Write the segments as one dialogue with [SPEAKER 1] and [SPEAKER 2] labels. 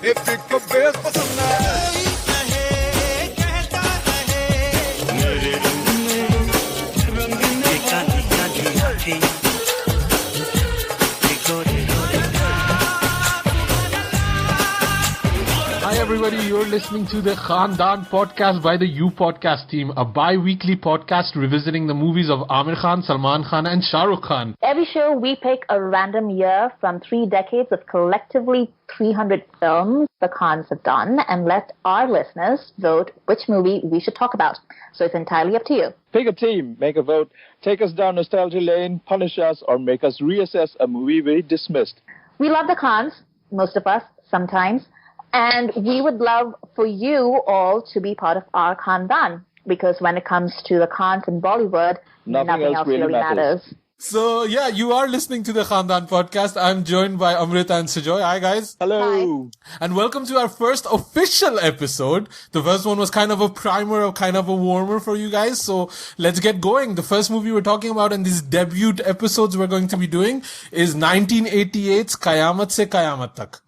[SPEAKER 1] Hi everybody, you're listening to the Khandaan podcast by the You Podcast team, a bi-weekly podcast revisiting the movies of Aamir Khan, Salman Khan and Shah Rukh Khan.
[SPEAKER 2] Every show we pick a random year from 3 decades of collectively 300 films the Khans have done and let our listeners vote which movie we should talk about. So it's entirely up to you.
[SPEAKER 3] Pick a team, make a vote, take us down nostalgia lane, punish us, or make us reassess a movie we dismissed.
[SPEAKER 2] We love the Khans, most of us, sometimes. And we would love for you all to be part of our Khandaan, because when it comes to the Khans in Bollywood, nothing else really matters.
[SPEAKER 1] So yeah, you are listening to the Khandaan podcast. I'm joined by Amrita and Sujoy. Hi guys.
[SPEAKER 3] Hello.
[SPEAKER 2] Hi.
[SPEAKER 1] And welcome to our first official episode. The first one was kind of a primer, or kind of a warmer for you guys. So let's get going. The first movie we're talking about in these debut episodes we're going to be doing is 1988's Qayamat Se Qayamat Tak.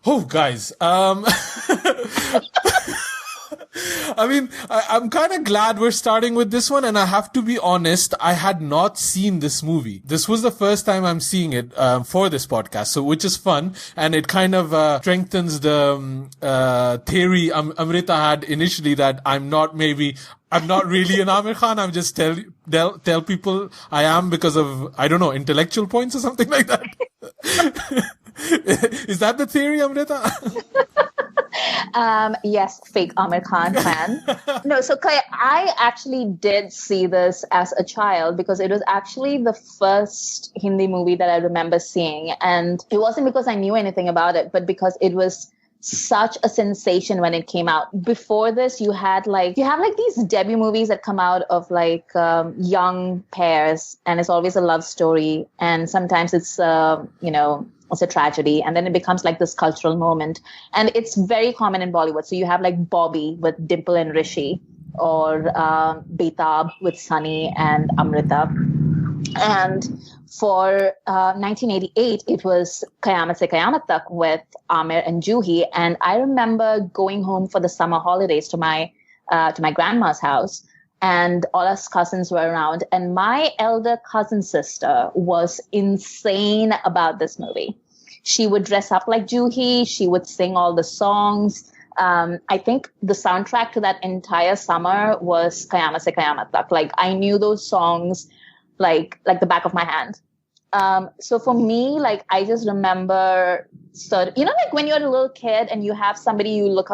[SPEAKER 1] Oh, guys, I mean, I'm kind of glad we're starting with this one, and I have to be honest, I had not seen this movie. This was the first time I'm seeing it, for this podcast, so which is fun, and it kind of, strengthens the, theory Amrita had initially that I'm not really an Aamir Khan. I'm just tell people I am because of, I don't know, intellectual points or something like that. Is that the theory, Amrita?
[SPEAKER 2] Yes, fake Aamir Khan fan. No, so I actually did see this as a child because it was actually the first Hindi movie that I remember seeing. And it wasn't because I knew anything about it, but because it was such a sensation when it came out. Before this, you have these debut movies that come out of young pairs, and it's always a love story. And sometimes it's, it's a tragedy, and then it becomes like this cultural moment. And it's very common in Bollywood. So you have like Bobby with Dimple and Rishi, or Betab with Sunny and Amrita. And for 1988, it was Qayamat Se Qayamat Tak with Aamir and Juhi. And I remember going home for the summer holidays to my grandma's house, and all us cousins were around. And my elder cousin sister was insane about this movie. She would dress up like Juhi. She would sing all the songs. I think the soundtrack to that entire summer was Qayamat Se Qayamat Tak. Like, I knew those songs like the back of my hand. So for me, like, I just remember when you're a little kid and you have somebody you look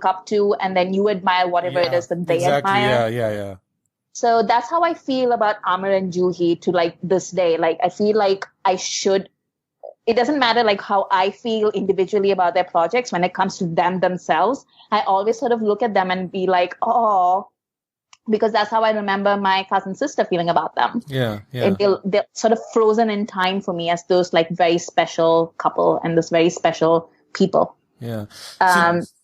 [SPEAKER 2] up to, and then you admire whatever it is that they admire.
[SPEAKER 1] Yeah.
[SPEAKER 2] So that's how I feel about Aamir and Juhi to like this day. Like, I feel like it doesn't matter like how I feel individually about their projects. When it comes to them themselves, I always sort of look at them and be like, oh, because that's how I remember my cousin sister feeling about them.
[SPEAKER 1] Yeah.
[SPEAKER 2] They're sort of frozen in time for me as those like very special couple and this very special people.
[SPEAKER 1] Yeah.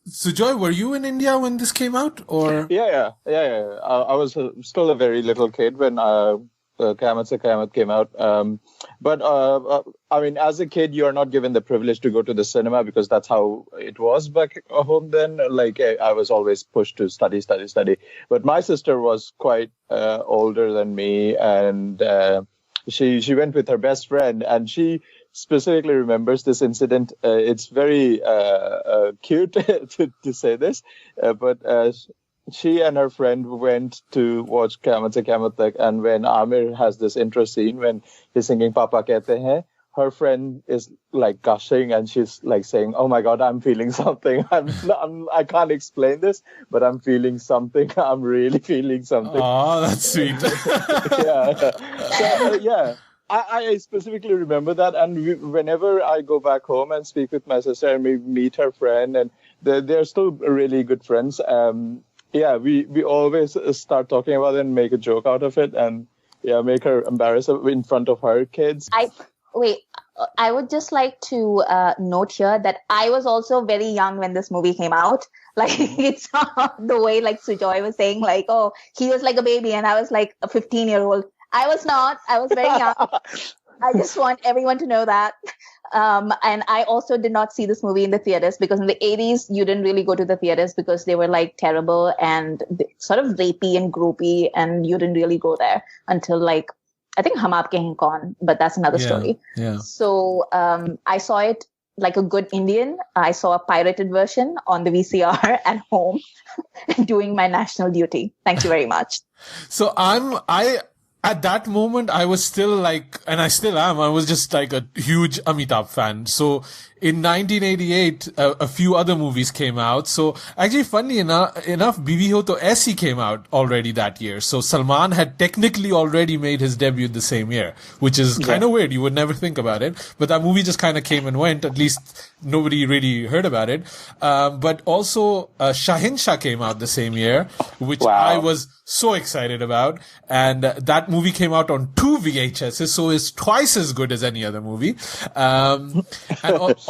[SPEAKER 1] So Joy, were you in India when this came out, or?
[SPEAKER 3] Yeah. I was still a very little kid when Qayamat Se Qayamat came out. But I mean, as a kid, you're not given the privilege to go to the cinema because that's how it was back home then. Like, I was always pushed to study. But my sister was quite older than me, and she went with her best friend, and she specifically remembers this incident. It's very cute to say this, but she and her friend went to watch Qayamat Se Qayamat Tak, and when Aamir has this intro scene when he's singing Papa Kehte Hain, her friend is like gushing, and she's like saying, "Oh my God, I'm feeling something. I can't explain this, but I'm feeling something. I'm really feeling something."
[SPEAKER 1] Oh, that's sweet.
[SPEAKER 3] Yeah. I specifically remember that, and whenever I go back home and speak with my sister and we meet her friend, and they're still really good friends. We always start talking about it and make a joke out of it, and make her embarrassed in front of her kids.
[SPEAKER 2] I would just like to note here that I was also very young when this movie came out. Like, it's the way like Sujoy was saying, like, oh, he was like a baby and I was like a 15-year-old. I was not. I was very young. I just want everyone to know that. And I also did not see this movie in the theaters because in the 80s, you didn't really go to the theaters because they were like terrible and sort of rapey and gropey, and you didn't really go there until like, I think Hum Aapke Hain Kaun, but that's another story.
[SPEAKER 1] Yeah.
[SPEAKER 2] So I saw it like a good Indian. I saw a pirated version on the VCR at home doing my national duty. Thank you very much.
[SPEAKER 1] So at that moment, I was still like, and I still am, I was just like a huge Amitabh fan. So in 1988, a few other movies came out. So actually, funny enough, Bibi Ho To Aisi came out already that year. So Salman had technically already made his debut the same year, which is kind of weird. You would never think about it. But that movie just kind of came and went. At least nobody really heard about it. But also, Shahinshah came out the same year, which I was so excited about. And that movie came out on 2 VHSs, so it's twice as good as any other movie. And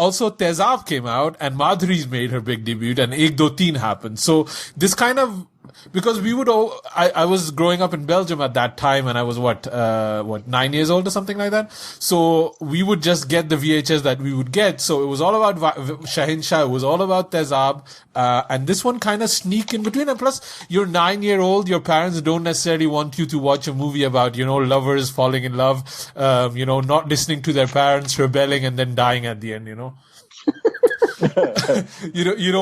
[SPEAKER 1] also Tezab came out, and Madhuri's made her big debut, and Ek Do Teen happened. So this kind of, because we would I was growing up in Belgium at that time, and I was 9 years old or something like that. So we would just get the VHS that we would get. So it was all about Shahinshah, it was all about Tezab, and this one kind of sneak in between. And plus, you're 9-year-old, your parents don't necessarily want you to watch a movie about, lovers falling in love, not listening to their parents, rebelling, and then dying at the end, you don't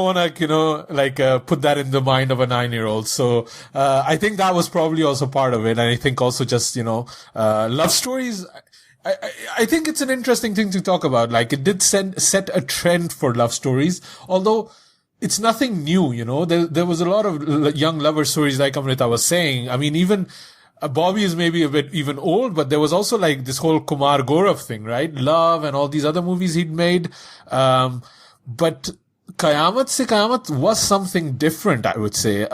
[SPEAKER 1] want to, put that in the mind of a 9-year-old. So, I think that was probably also part of it. And I think also just, love stories. I think it's an interesting thing to talk about. Like, it did set a trend for love stories, although it's nothing new, there was a lot of young lover stories, like Amrita was saying. I mean, even, Bobby is maybe a bit even old, but there was also like this whole Kumar Gaurav thing, right? Love and all these other movies he'd made. But Qayamat Se Qayamat was something different, I would say.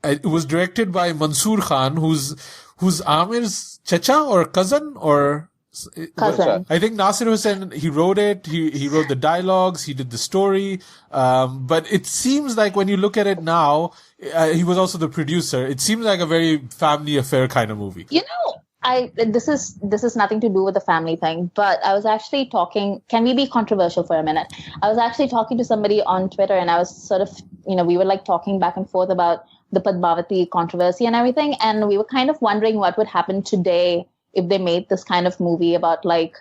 [SPEAKER 1] It was directed by Mansoor Khan, who's Aamir's chacha or cousin or
[SPEAKER 2] cousin.
[SPEAKER 1] I think Nasir Hussain, he wrote it, he wrote the dialogues, he did the story. But it seems like when you look at it now, he was also the producer. It seems like a very family affair kind of movie.
[SPEAKER 2] This is nothing to do with the family thing, but I was actually talking, can we be controversial for a minute? I was actually talking to somebody on Twitter, and I was sort of, we were like talking back and forth about the Padmavati controversy and everything. And we were kind of wondering what would happen today if they made this kind of movie about like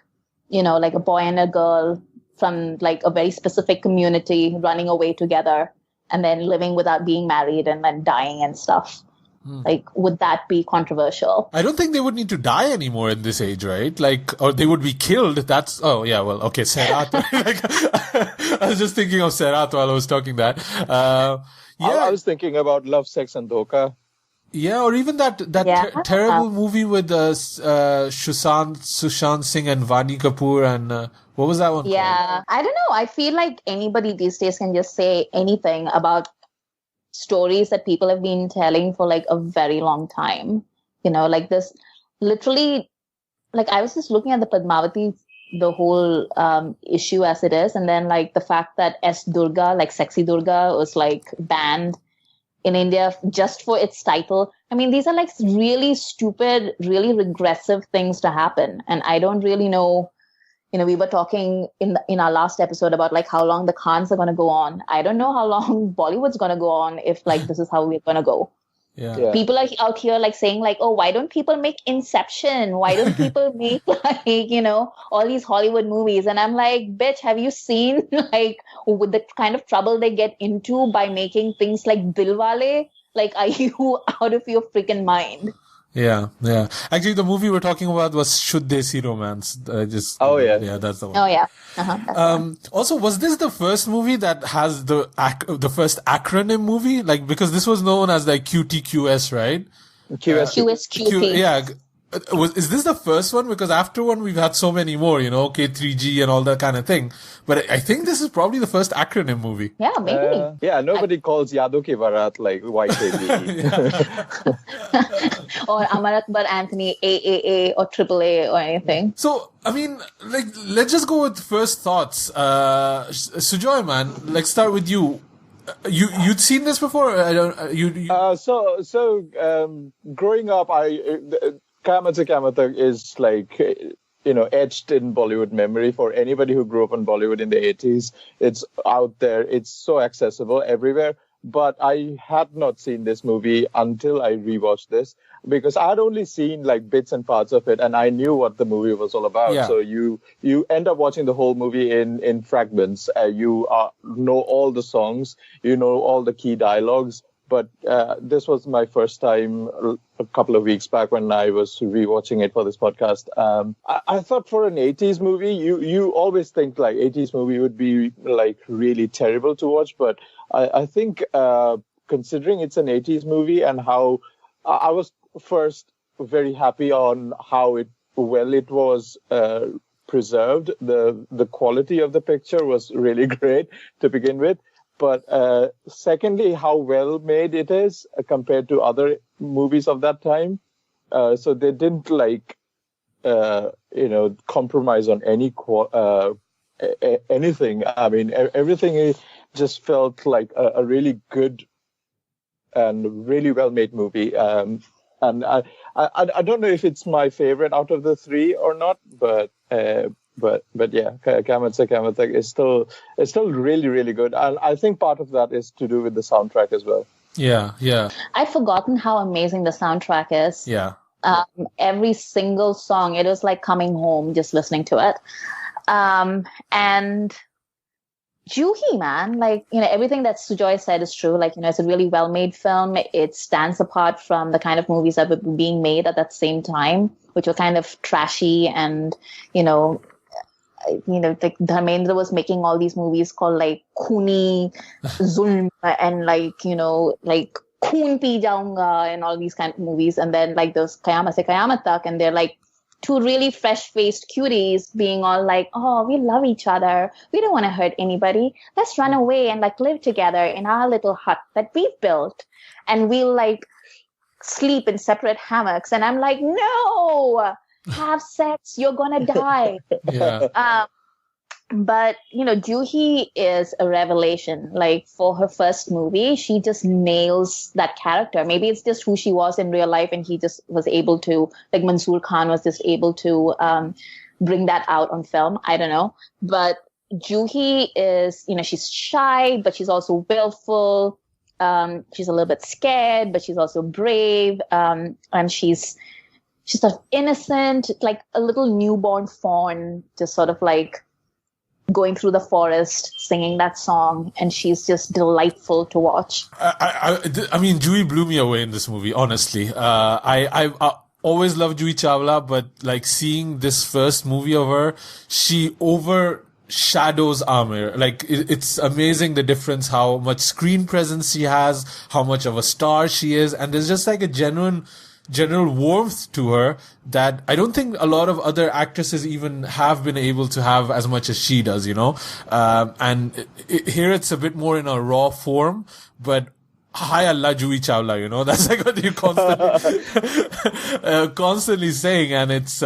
[SPEAKER 2] a boy and a girl from like a very specific community running away together and then living without being married and then dying and stuff. Like, would that be controversial? I
[SPEAKER 1] don't think they would need to die anymore in this age, right? Like, or they would be killed. Okay, Serat. I was just thinking of Serat while I was talking that.
[SPEAKER 3] I was thinking about Love, Sex and Dhoka.
[SPEAKER 1] Yeah, or even that terrible movie with Sushant Singh and Vani Kapoor and what was that one called?
[SPEAKER 2] I don't know. I feel like anybody these days can just say anything about stories that people have been telling for like a very long time. Like this, literally, like I was just looking at the Padmavati, the whole issue as it is, and then like the fact that S. Durga, like Sexy Durga, was like banned in India just for its title. I mean, these are like really stupid, really regressive things to happen. And I don't really know, we were talking in our last episode about like how long the Khans are going to go on. I don't know how long Bollywood's going to go on if like this is how we're going to go.
[SPEAKER 1] Yeah.
[SPEAKER 2] People are out here like saying like, oh, why don't people make Inception? Why don't people make like, all these Hollywood movies? And I'm like, bitch, have you seen like with the kind of trouble they get into by making things like Dilwale? Like, are you out of your freaking mind?
[SPEAKER 1] Yeah. Actually, the movie we're talking about was Shuddh Desi Romance. Yeah, that's the one.
[SPEAKER 2] Oh yeah. Uh-huh,
[SPEAKER 1] also, was this the first movie that has the first acronym movie? Like, because this was known as like QTQS, right?
[SPEAKER 2] QSQT.
[SPEAKER 1] Yeah. Is this the first one? Because after one, we've had so many more, K3G and all that kind of thing. But I think this is probably the first acronym movie.
[SPEAKER 2] Yeah, maybe.
[SPEAKER 3] Nobody calls Yadu Ki Barat like YKB.
[SPEAKER 2] Or Amar Akbar Anthony AAA or AAA or anything.
[SPEAKER 1] So, I mean, like, let's just go with first thoughts. Sujoy, man, let's start with you. You'd seen this before?
[SPEAKER 3] So growing up, Qayamat Se Qayamat Tak is like, etched in Bollywood memory for anybody who grew up in Bollywood in the 80s. It's out there. It's so accessible everywhere. But I had not seen this movie until I rewatched this, because I had only seen like bits and parts of it, and I knew what the movie was all about.
[SPEAKER 1] Yeah.
[SPEAKER 3] So you end up watching the whole movie in fragments. You know all the songs, you know all the key dialogues. But this was my first time a couple of weeks back when I was rewatching it for this podcast. I thought for an 80s movie, you always think like 80s movie would be like really terrible to watch. But I think considering it's an 80s movie and how I was first very happy on how it was preserved. The quality of the picture was really great to begin with. But secondly, how well made it is compared to other movies of that time. So they didn't compromise on anything. I mean, everything just felt like a really good and really well made movie. And I don't know if it's my favorite out of the three or not, but yeah, Qayamat Tak is still really, really good. And I think part of that is to do with the soundtrack as well.
[SPEAKER 1] Yeah.
[SPEAKER 2] I'd forgotten how amazing the soundtrack is.
[SPEAKER 1] Yeah.
[SPEAKER 2] Every single song, it was like coming home just listening to it. And Juhi, man, everything that Sujoy said is true. It's a really well-made film. It stands apart from the kind of movies that were being made at that same time, which were kind of trashy and, Dharmendra was making all these movies called Khuni, Zulm, and Khoon Pi Jaunga and all these kind of movies. And then those Qayamat Tak, and they're two really fresh-faced cuties being all oh, we love each other. We don't want to hurt anybody. Let's run away and live together in our little hut that we've built. And we'll sleep in separate hammocks. And I'm no! Have sex, you're gonna die.
[SPEAKER 1] Yeah.
[SPEAKER 2] But Juhi is a revelation. For her first movie, she just nails that character. Maybe it's just who she was in real life, and he just was able to, Mansoor Khan was just able to bring that out on film. I don't know. But Juhi is, she's shy, but she's also willful. She's a little bit scared, but she's also brave. And she's sort of innocent, like a little newborn fawn, just sort of going through the forest, singing that song, and she's just delightful to watch.
[SPEAKER 1] I mean, Juhi blew me away in this movie, honestly. I always loved Juhi Chawla, but seeing this first movie of her, she overshadows Aamir. It's amazing the difference, how much screen presence she has, how much of a star she is, and there's just a general warmth to her that I don't think a lot of other actresses even have been able to have as much as she does, and here it's a bit more in a raw form, but hi Allah Juhi Chawla, that's what you constantly saying, and it's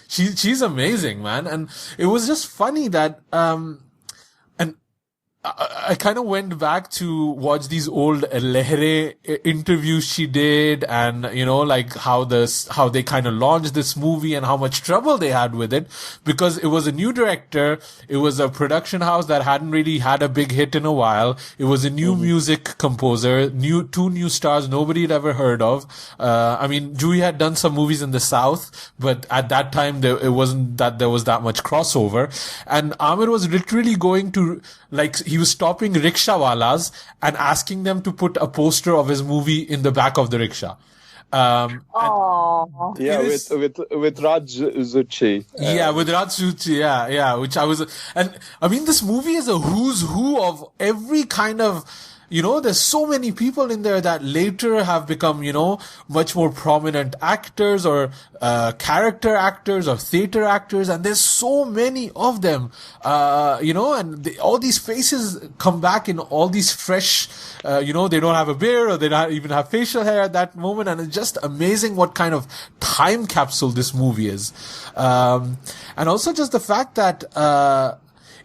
[SPEAKER 1] she's amazing, man. And it was just funny that I kind of went back to watch these old Lehre interviews she did, and how they kind of launched this movie and how much trouble they had with it, because it was a new director, it was a production house that hadn't really had a big hit in a while, it was a new music composer, two new stars nobody had ever heard of. I mean, Juhi had done some movies in the South, but at that time it wasn't that there was that much crossover, and Aamir was literally going to he was stopping rickshawalas and asking them to put a poster of his movie in the back of the rickshaw.
[SPEAKER 3] With Raj Zuchi.
[SPEAKER 1] With Raj Zuchi, yeah. Which and I mean, this movie is a who's who of every kind of, there's so many people in there that later have become, much more prominent actors or character actors or theater actors, and there's so many of them, and all these faces come back in all these fresh, they don't have a beard or they don't even have facial hair at that moment, and it's just amazing what kind of time capsule this movie is. And also just the fact that,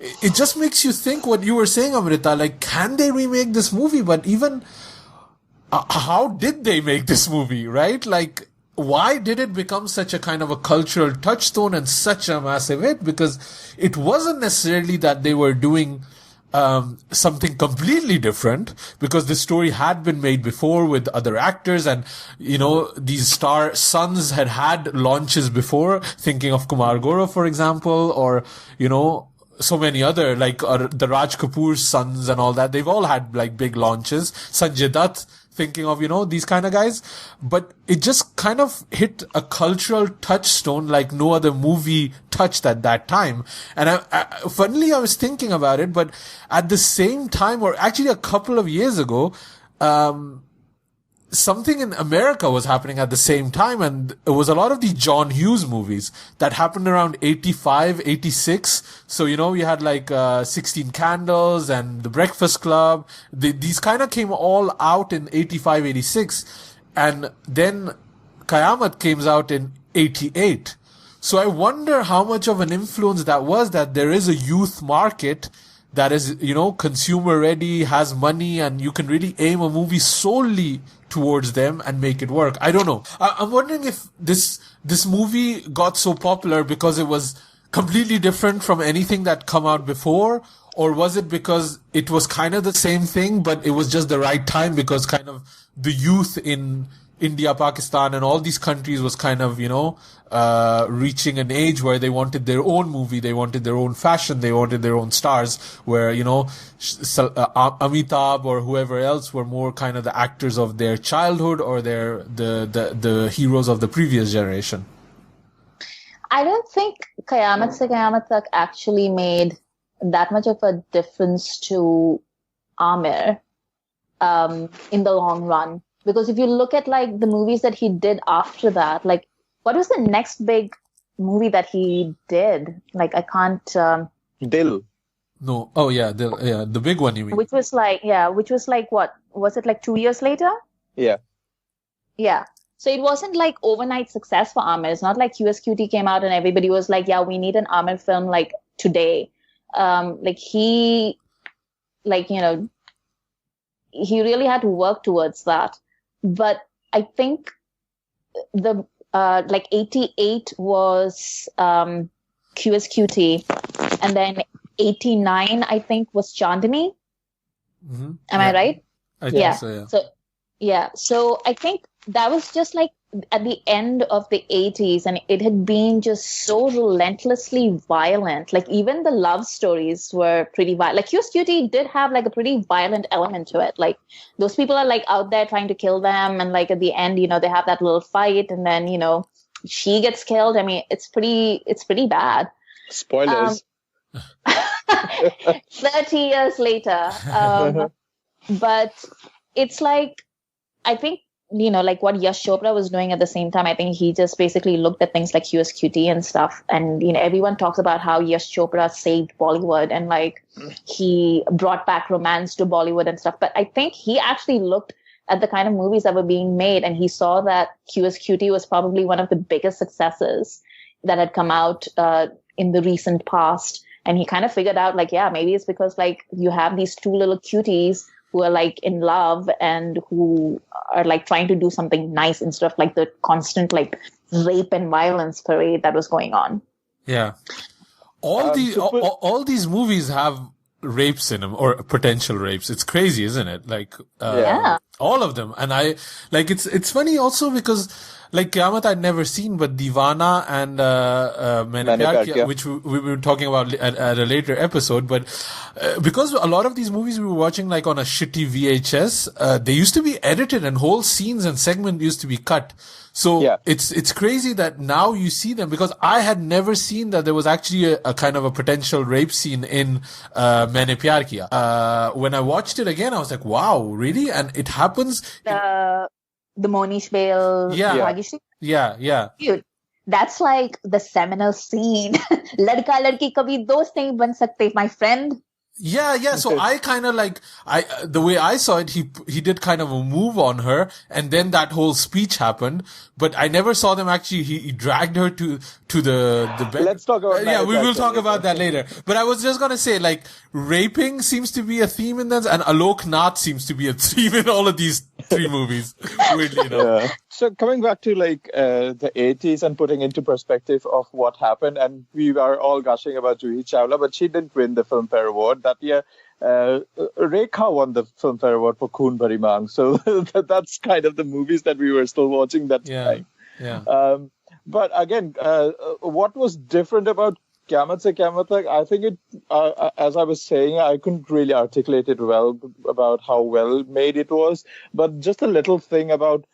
[SPEAKER 1] it just makes you think what you were saying, Amrita, can they remake this movie? But even, how did they make this movie, right? why did it become such a kind of a cultural touchstone and such a massive hit? Because it wasn't necessarily that they were doing something completely different, because the story had been made before with other actors, and these star sons had launches before, thinking of Kumar Gaurav, for example, or so many other, like the Raj Kapoor's sons and all that. They've all had like big launches. Sanjay Dutt, thinking of, these kind of guys. But it just kind of hit a cultural touchstone like no other movie touched at that time. And funnily, I was thinking about it, but at the same time, or actually a couple of years ago, something in America was happening at the same time, and it was a lot of the John Hughes movies that happened around 85, 86. So, you had like 16 Candles and The Breakfast Club. These kind of came all out in 85, 86. And then Qayamat came out in 88. So I wonder how much of an influence that was, that there is a youth market that is, consumer ready, has money, and you can really aim a movie solely towards them and make it work. I don't know. I'm wondering if this movie got so popular because it was completely different from anything that come out before, or was it because it was kind of the same thing, but it was just the right time, because kind of the youth in India, Pakistan, and all these countries was kind of, reaching an age where they wanted their own movie, they wanted their own fashion, they wanted their own stars, where, Amitabh or whoever else were more kind of the actors of their childhood, or the heroes of the previous generation.
[SPEAKER 2] I don't think Qayamat Tak actually made that much of a difference to Aamir in the long run. Because if you look at like the movies that he did after that, like what was the next big movie that he did? Like I can't.
[SPEAKER 3] Dil.
[SPEAKER 1] No. Oh yeah, Dil. Yeah, the big one you mean?
[SPEAKER 2] Which was like what? Was it like 2 years later?
[SPEAKER 3] Yeah.
[SPEAKER 2] Yeah. So it wasn't like overnight success for Aamir. It's not like QSQT came out and everybody was like, yeah, we need an Aamir film like today. He really had to work towards that. But I think the 88 was QSQT, and then 89 I think was Chandni.
[SPEAKER 1] Mm-hmm.
[SPEAKER 2] Am I right?
[SPEAKER 1] I think so, yeah.
[SPEAKER 2] So I think that was just like at the end of the 80s, and it had been just so relentlessly violent. Like even the love stories were pretty violent. Like QSQT did have like a pretty violent element to it. Like those people are like out there trying to kill them, and like at the end, they have that little fight, and then she gets killed. I mean, it's pretty bad.
[SPEAKER 3] Spoilers.
[SPEAKER 2] 30 years later. But it's like, I think, like what Yash Chopra was doing at the same time, I think he just basically looked at things like QSQT and stuff. And, everyone talks about how Yash Chopra saved Bollywood and like he brought back romance to Bollywood and stuff. But I think he actually looked at the kind of movies that were being made, and he saw that QSQT was probably one of the biggest successes that had come out in the recent past. And he kind of figured out like, yeah, maybe it's because like you have these two little cuties who are like in love and who are like trying to do something nice instead of like the constant like rape and violence parade that was going on.
[SPEAKER 1] Yeah. All these movies have rapes in them, or potential rapes. It's crazy, isn't it? Like, all of them. And it's funny also because like Qayamat I'd never seen, but Deewana and Maine Pyar Kiya, which we were talking about at a later episode. But because a lot of these movies we were watching like on a shitty VHS, they used to be edited and whole scenes and segment used to be cut. So it's crazy that now you see them, because I had never seen that there was actually a kind of a potential rape scene in Maine Pyar Kiya. When I watched it again, I was like, wow, really? And it happens.
[SPEAKER 2] The Monish Bale.
[SPEAKER 1] Yeah.
[SPEAKER 2] Dude, that's like the seminal scene. Ladka ladki kabhi dost nahi ban sakte, my friend.
[SPEAKER 1] Yeah. So I kind of like, the way I saw it, he did kind of a move on her, and then that whole speech happened, but I never saw them actually, he dragged her to the bed.
[SPEAKER 3] Let's talk about that.
[SPEAKER 1] Yeah, we will talk about that later. But I was just gonna say, like, raping seems to be a theme in this, and Alok Nath seems to be a theme in all of these three movies. Weirdly enough.
[SPEAKER 3] So coming back to the 80s and putting into perspective of what happened, and we are all gushing about Juhi Chawla, but she didn't win the Filmfare Award that year. Rekha won the Filmfare Award for Khoon Bhari Maang. So that's kind of the movies that we were still watching that time.
[SPEAKER 1] Yeah.
[SPEAKER 3] But again, what was different about Qayamat Tak? I think it, as I was saying, I couldn't really articulate it well about how well made it was. But just a little thing about,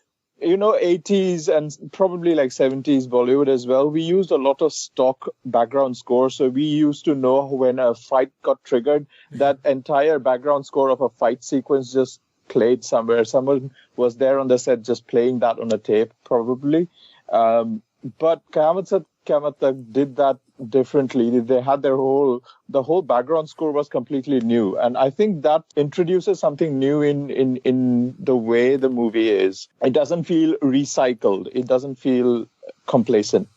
[SPEAKER 3] 80s and probably 70s Bollywood as well. We used a lot of stock background score. So we used to know when a fight got triggered, that entire background score of a fight sequence just played somewhere. Someone was there on the set just playing that on a tape, probably. But Qayamat Tak did that differently. They had the whole background score was completely new. And I think that introduces something new in the way the movie is. It doesn't feel recycled. It doesn't feel complacent.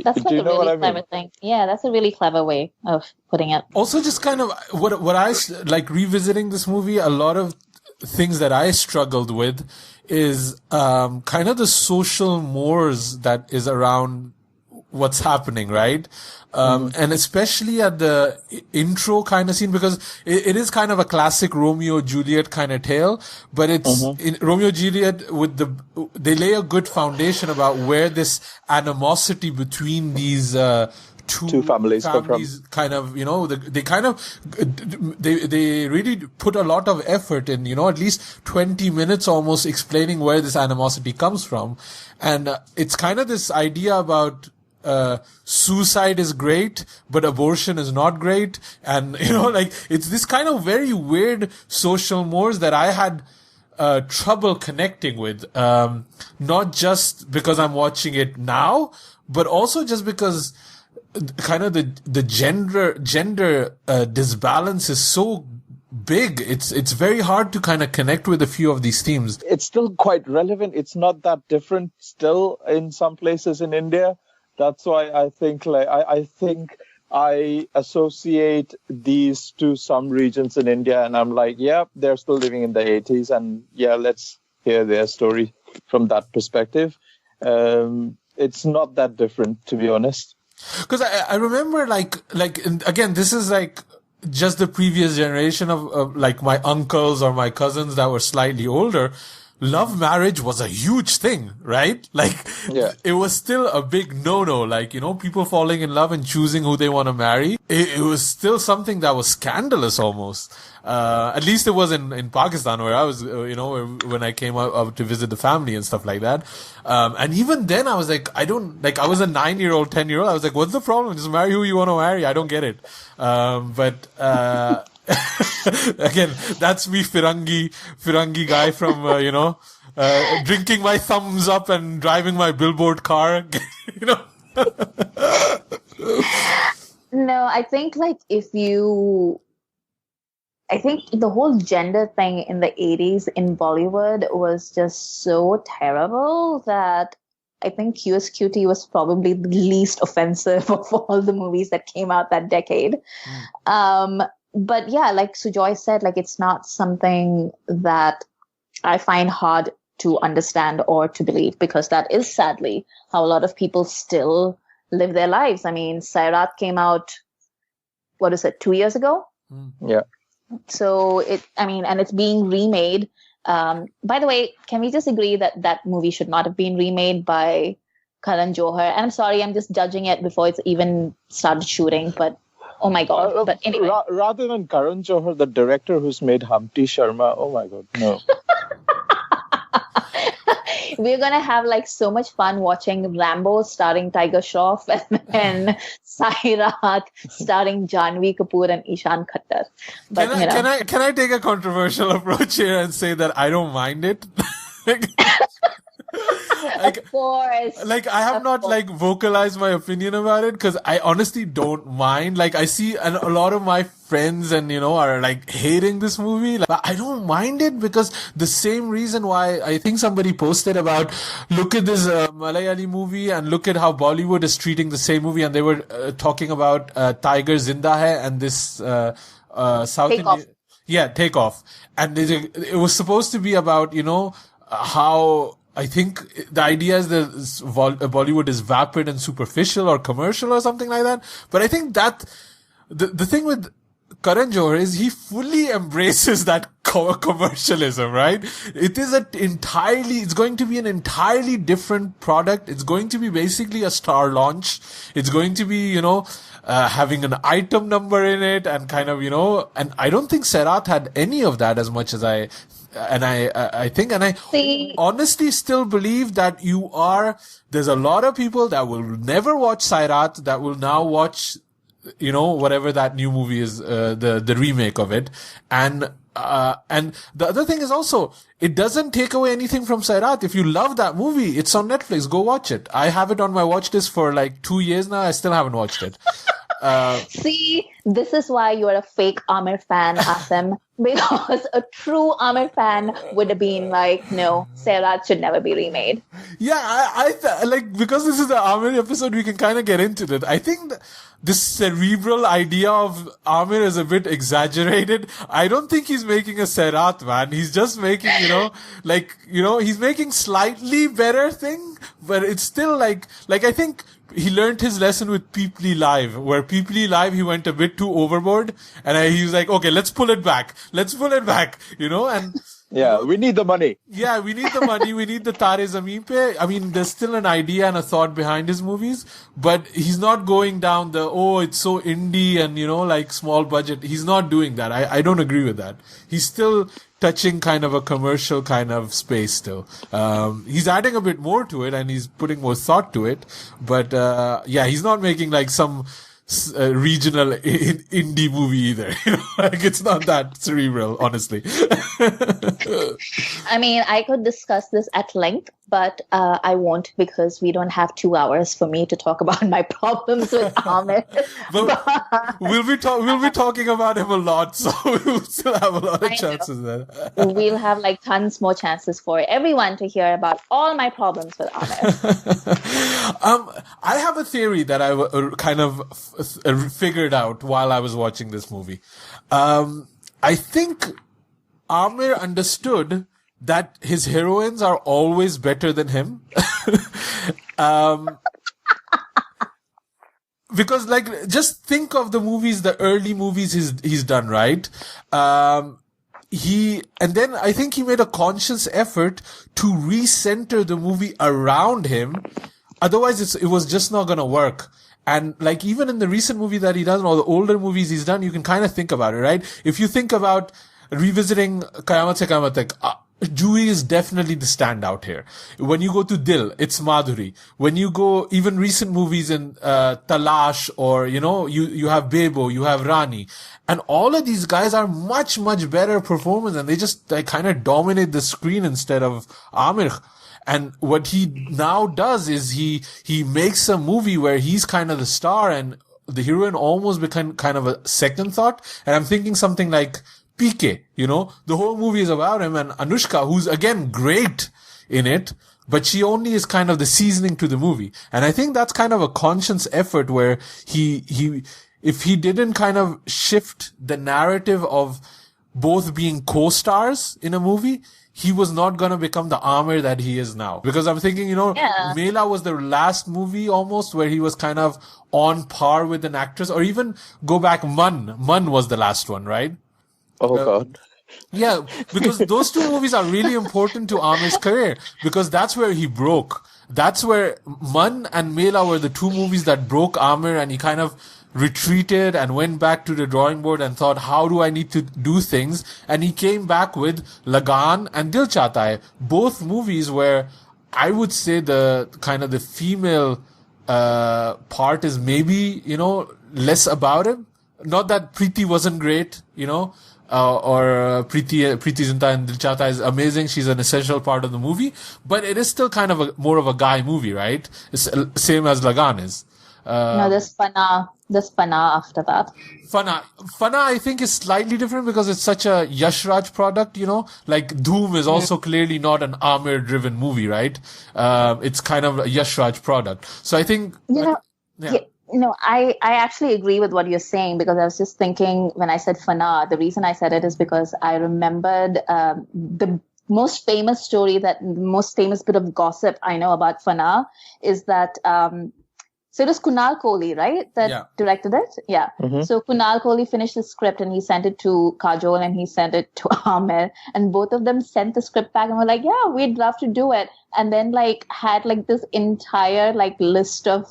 [SPEAKER 2] That's
[SPEAKER 3] Do you know what I mean?
[SPEAKER 2] clever thing. Yeah, that's a really clever way of putting it.
[SPEAKER 1] Also, just kind of what I like revisiting this movie, a lot of things that I struggled with is kind of the social mores that is around what's happening, right? And especially at the intro kind of scene, because it is kind of a classic Romeo Juliet kind of tale, but it's in Romeo Juliet they lay a good foundation about where this animosity between these two families kind of, they really put a lot of effort in, at least 20 minutes almost explaining where this animosity comes from. And it's kind of this idea about suicide is great, but abortion is not great. And, it's this kind of very weird social mores that I had trouble connecting with. Not just because I'm watching it now, but also just because kind of the gender disbalance is so big. It's very hard to kind of connect with a few of these themes.
[SPEAKER 3] It's still quite relevant. It's not that different still in some places in India. That's why I think I think I associate these to some regions in India, and I'm like, yeah, they're still living in the 80s, and yeah, let's hear their story from that perspective. It's not that different, to be honest.
[SPEAKER 1] Because I remember again, this is just the previous generation of my uncles or my cousins that were slightly older. Love marriage was a huge thing, right? It was still a big no-no. People falling in love and choosing who they want to marry. It was still something that was scandalous almost. At least it was in Pakistan where I was, when I came out to visit the family and stuff like that. And even then I was I was a 9-year-old, 10-year-old. I was like, what's the problem? Just marry who you want to marry. I don't get it. Again, that's me, Firangi guy from, drinking my thumbs up and driving my billboard car,
[SPEAKER 2] No, I think I think the whole gender thing in the 80s in Bollywood was just so terrible that I think QSQT was probably the least offensive of all the movies that came out that decade. But yeah, like Sujoy said, it's not something that I find hard to understand or to believe, because that is sadly how a lot of people still live their lives. I mean, Sairat came out, 2 years ago?
[SPEAKER 3] Yeah.
[SPEAKER 2] So and it's being remade. By the way, can we just agree that that movie should not have been remade by Karan Johar? And I'm sorry, I'm just judging it before it's even started shooting, but oh my God. But anyway.
[SPEAKER 3] Rather than Karan Johar, the director who's made Humpty Sharma, oh my God, no.
[SPEAKER 2] We're going to have so much fun watching Rambo starring Tiger Shroff and Sairat starring Janhvi Kapoor and Ishan Khattar. But,
[SPEAKER 1] can I take a controversial approach here and say that I don't mind it?
[SPEAKER 2] Of course.
[SPEAKER 1] I have not vocalized my opinion about it because I honestly don't mind. I see a lot of my friends and are hating this movie. But I don't mind it because the same reason why I think somebody posted about, look at this Malayali movie and look at how Bollywood is treating the same movie, and they were talking about Tiger Zinda Hai and this South Indian, Take Off, and it was supposed to be about how I think the idea is that Bollywood is vapid and superficial or commercial or something like that. But I think that the thing with Karan Johar is he fully embraces that commercialism, right? It's going to be an entirely different product. It's going to be basically a star launch. It's going to be, having an item number in it and kind of, and I don't think Sairat had any of that as much as I honestly still believe that there's a lot of people that will never watch Sairat that will now watch, whatever that new movie is, the remake of it. And the other thing is also, it doesn't take away anything from Sairat. If you love that movie, it's on Netflix. Go watch it. I have it on my watch list for like 2 years now. I still haven't watched it.
[SPEAKER 2] See, this is why you're a fake Aamir fan, Asim. Because a true Aamir fan would have been like, no, Sairat should never be remade.
[SPEAKER 1] Yeah, because this is the Aamir episode, we can kind of get into it. I think this cerebral idea of Aamir is a bit exaggerated. I don't think he's making a Sairat, man. He's just making, he's making slightly better thing, but it's still like I think he learned his lesson with Peeply Live, where Peeply Live, he went a bit too overboard, and he was like, okay, let's pull it back, and...
[SPEAKER 3] Yeah, we need the money.
[SPEAKER 1] Yeah, we need the money. We need the Tare Zameen Pe. I mean, there's still an idea and a thought behind his movies, but he's not going down it's so indie and, small budget. He's not doing that. I don't agree with that. He's still touching kind of a commercial kind of space still. He's adding a bit more to it and he's putting more thought to it. But, he's not making like some regional indie movie either. It's not that cerebral, honestly.
[SPEAKER 2] I mean, I could discuss this at length, but I won't because we don't have 2 hours for me to talk about my problems with Aamir.
[SPEAKER 1] But we'll be talking about him a lot, so we'll still have a lot of chances there.
[SPEAKER 2] We'll have like tons more chances for everyone to hear about all my problems with Aamir.
[SPEAKER 1] I have a theory that I kind of figured out while I was watching this movie. I think Aamir understood that his heroines are always better than him. Because just think of the movies, the early movies he's done, right? And then I think he made a conscious effort to recenter the movie around him. Otherwise it was just not gonna work. And even in the recent movie that he does, or the older movies he's done, you can kind of think about it, right? If you think about revisiting Qayamat Tak, Juhi is definitely the standout here. When you go to Dil, it's Madhuri. When you go even recent movies in Talash, or you have Bebo, you have Rani, and all of these guys are much better performers, and they kind of dominate the screen instead of Aamir. And what he now does is he makes a movie where he's kind of the star and the heroine almost become kind of a second thought. And I'm thinking something like PK, the whole movie is about him, and Anushka, who's again great in it, but she only is kind of the seasoning to the movie. And I think that's kind of a conscious effort where if he didn't kind of shift the narrative of both being co-stars in a movie, he was not going to become the Aamir that he is now. Because I'm thinking, Mela was the last movie almost where he was kind of on par with an actress, or even go back, Mun was the last one, right?
[SPEAKER 3] Oh, God.
[SPEAKER 1] Yeah, because those two movies are really important to Aamir's career, because that's where he broke. That's where Mun and Mela were the two movies that broke Aamir, and he kind of retreated and went back to the drawing board and thought, how do I need to do things? And he came back with Lagaan and Dil Chahta Hai, both movies where I would say the kind of the female part is maybe, less about him. Not that Preeti wasn't great, or Preeti Zinta and Dil Chahta is amazing. She's an essential part of the movie, but it is still kind of more of a guy movie, right? It's same as Lagaan is.
[SPEAKER 2] No, there's Fana after that.
[SPEAKER 1] Fana, I think is slightly different because it's such a Yash Raj product, like Dhoom is also clearly not an Aamir driven movie, right? It's kind of a Yash Raj product. So I think,
[SPEAKER 2] I actually agree with what you're saying, because I was just thinking when I said Fana, the reason I said it is because I remembered, most famous story, that most famous bit of gossip I know about Fana is that so it was Kunal Kohli, right, that directed it? Yeah.
[SPEAKER 3] Mm-hmm.
[SPEAKER 2] So Kunal Kohli finished the script and he sent it to Kajol and he sent it to Aamir. And both of them sent the script back and were like, yeah, we'd love to do it. And then like had like this entire like list of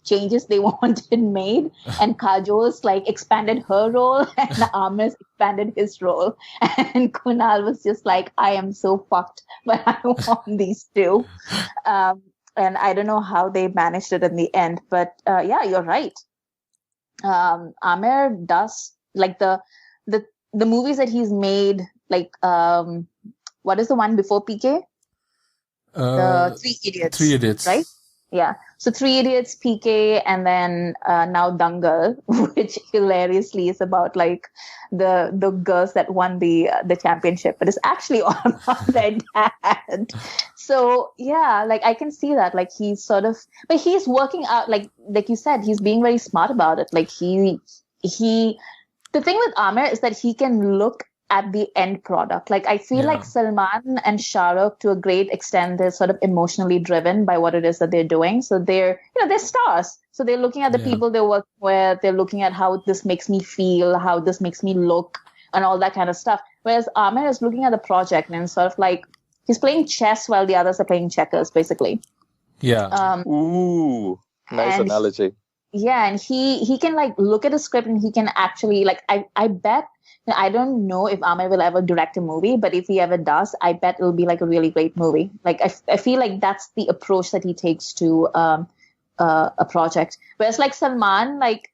[SPEAKER 2] changes they wanted made. And Kajol's like expanded her role and Aamir's expanded his role. And Kunal was just like, I am so fucked, but I want these two. And I don't know how they managed it in the end, but yeah, you're right. Aamir does like the movies that he's made. Like, what is the one before PK? The Three Idiots.
[SPEAKER 1] Three Idiots,
[SPEAKER 2] right? Yeah. So Three Idiots, PK, and then now Dangal, which hilariously is about like the girls that won the championship, but it's actually all about their dad. So yeah, like I can see that, like he's sort of, but he's working out, like you said, he's being very smart about it. Like the thing with Aamir is that he can look at the end product. Like I feel like Salman and Shah Rukh to a great extent, they're sort of emotionally driven by what it is that they're doing. So they're stars. So they're looking at the people they're working with. They're looking at how this makes me feel, how this makes me look, and all that kind of stuff. Whereas Aamir is looking at the project and sort of like, he's playing chess while the others are playing checkers, basically.
[SPEAKER 1] Yeah.
[SPEAKER 3] Ooh, nice analogy.
[SPEAKER 2] Yeah, and he can like look at a script and he can actually like, I bet, I don't know if Aamir will ever direct a movie, but if he ever does, I bet it'll be like a really great movie. Like I feel like that's the approach that he takes to a project. Whereas like Salman, like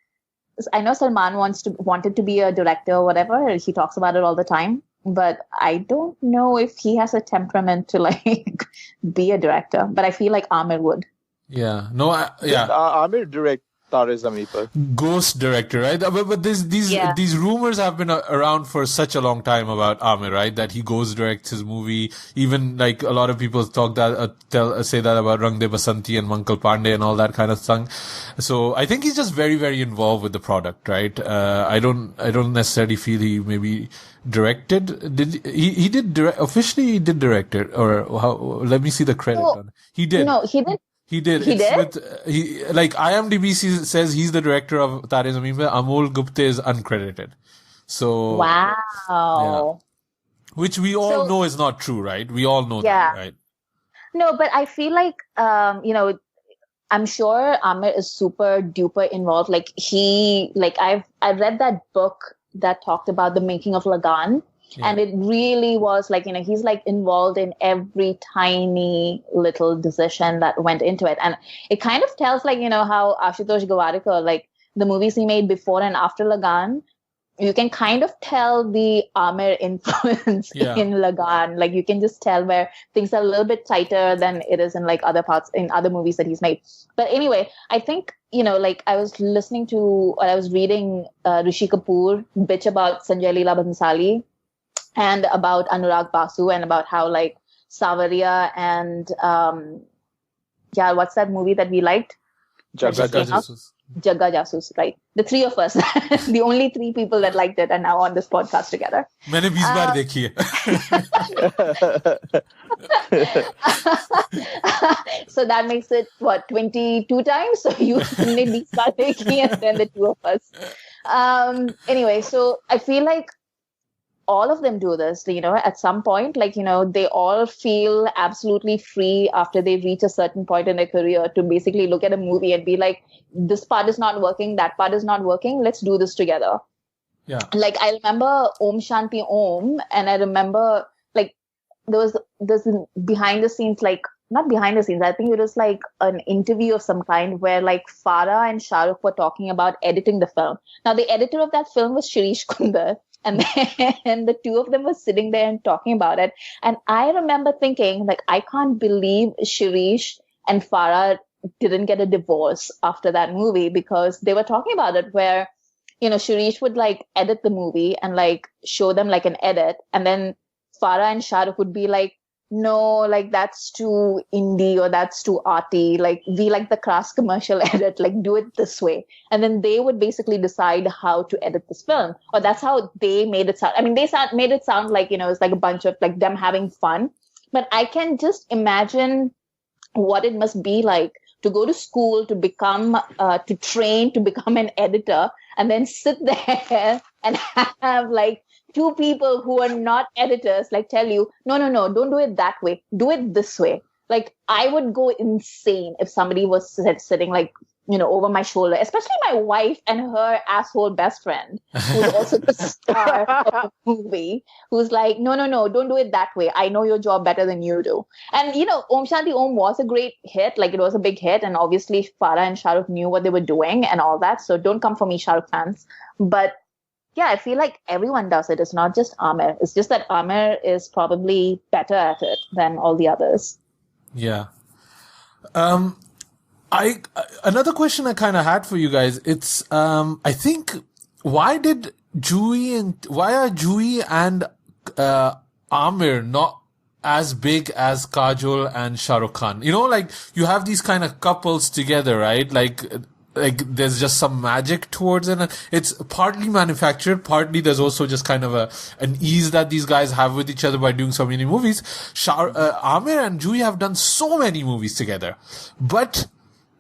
[SPEAKER 2] I know Salman wanted to be a director or whatever. He talks about it all the time. But I don't know if he has a temperament to like be a director. But I feel like Aamir would.
[SPEAKER 1] Yeah. No.
[SPEAKER 3] Aamir direct Tare Zameen Par.
[SPEAKER 1] Ghost director, right? But these rumors have been around for such a long time about Aamir, right? That he ghost directs his movie. Even like a lot of people talk that say that about Rang De Basanti and Mankal Pandey and all that kind of thing. So I think he's just very, very involved with the product, right? I don't necessarily feel he maybe directed. He did direct officially? He did direct it, or how? Let me see the credit on it. He did.
[SPEAKER 2] No, he did.
[SPEAKER 1] He did.
[SPEAKER 2] He did?
[SPEAKER 1] Like IMDb says he's the director of Tare Zameen Par. Amol Gupte is uncredited. So
[SPEAKER 2] wow.
[SPEAKER 1] Yeah. Which we all know is not true, right? We all know that, right?
[SPEAKER 2] No, but I feel like I'm sure Aamir is super duper involved. Like I've read that book that talked about the making of Lagan. Yeah. And it really was like, he's like involved in every tiny little decision that went into it. And it kind of tells like, how Ashutosh Gowariker, like the movies he made before and after Lagan, you can kind of tell the Aamir influence in Lagan. Like you can just tell where things are a little bit tighter than it is in like other parts in other movies that he's made. But anyway, I think, like I was listening to, or I was reading Rishi Kapoor bitch about Sanjay Leela Bhansali and about Anurag Basu and about how like Savaria and what's that movie that we liked?
[SPEAKER 1] Jagga Jasus.
[SPEAKER 2] Jagga Jasus, right? The three of us, the only three people that liked it are now on this podcast together.
[SPEAKER 1] मैंने 20 बार देखी
[SPEAKER 2] है. So that makes it what 22 times. So you only 20 बार देखी and then the two of us. Anyway, so I feel like all of them do this, at some point, like, they all feel absolutely free after they reach a certain point in their career to basically look at a movie and be like, this part is not working, that part is not working, let's do this together.
[SPEAKER 1] Yeah.
[SPEAKER 2] Like, I remember Om Shanti Om, and I remember, like, there's behind the scenes, like, not behind the scenes, I think it was like an interview of some kind where like Farah and Shah Rukh were talking about editing the film. Now, the editor of that film was Shirish Kundar. And then the two of them were sitting there and talking about it. And I remember thinking, like, I can't believe Shirish and Farah didn't get a divorce after that movie, because they were talking about it where, Shirish would like edit the movie and like show them like an edit. And then Farah and Shah Rukh would be like, no, like that's too indie or that's too arty. Like we like the crass commercial edit, like do it this way. And then they would basically decide how to edit this film. Or that's how they made it sound. I mean, made it sound like, it's like a bunch of like them having fun. But I can just imagine what it must be like to go to school, to become, to train, to become an editor, and then sit there and have like two people who are not editors like tell you, no, don't do it that way. Do it this way. Like I would go insane if somebody was sitting like, over my shoulder, especially my wife and her asshole best friend, who's also the star of the movie, who's like, no, don't do it that way. I know your job better than you do. And, Om Shanti Om was a great hit. Like it was a big hit. And obviously Farah and Shah Rukh knew what they were doing and all that. So don't come for me, Shah Rukh fans. But yeah, I feel like everyone does it. It's not just Aamir. It's just that Aamir is probably better at it than all the others.
[SPEAKER 1] Yeah. Another question I kind of had for you guys. It's, I think, why are Juhi and Aamir not as big as Kajol and Shah Rukh Khan? Like you have these kind of couples together, right? Like there's just some magic towards it. It's partly manufactured, partly there's also just kind of an ease that these guys have with each other by doing so many movies. Aamir and Juhi have done so many movies together, but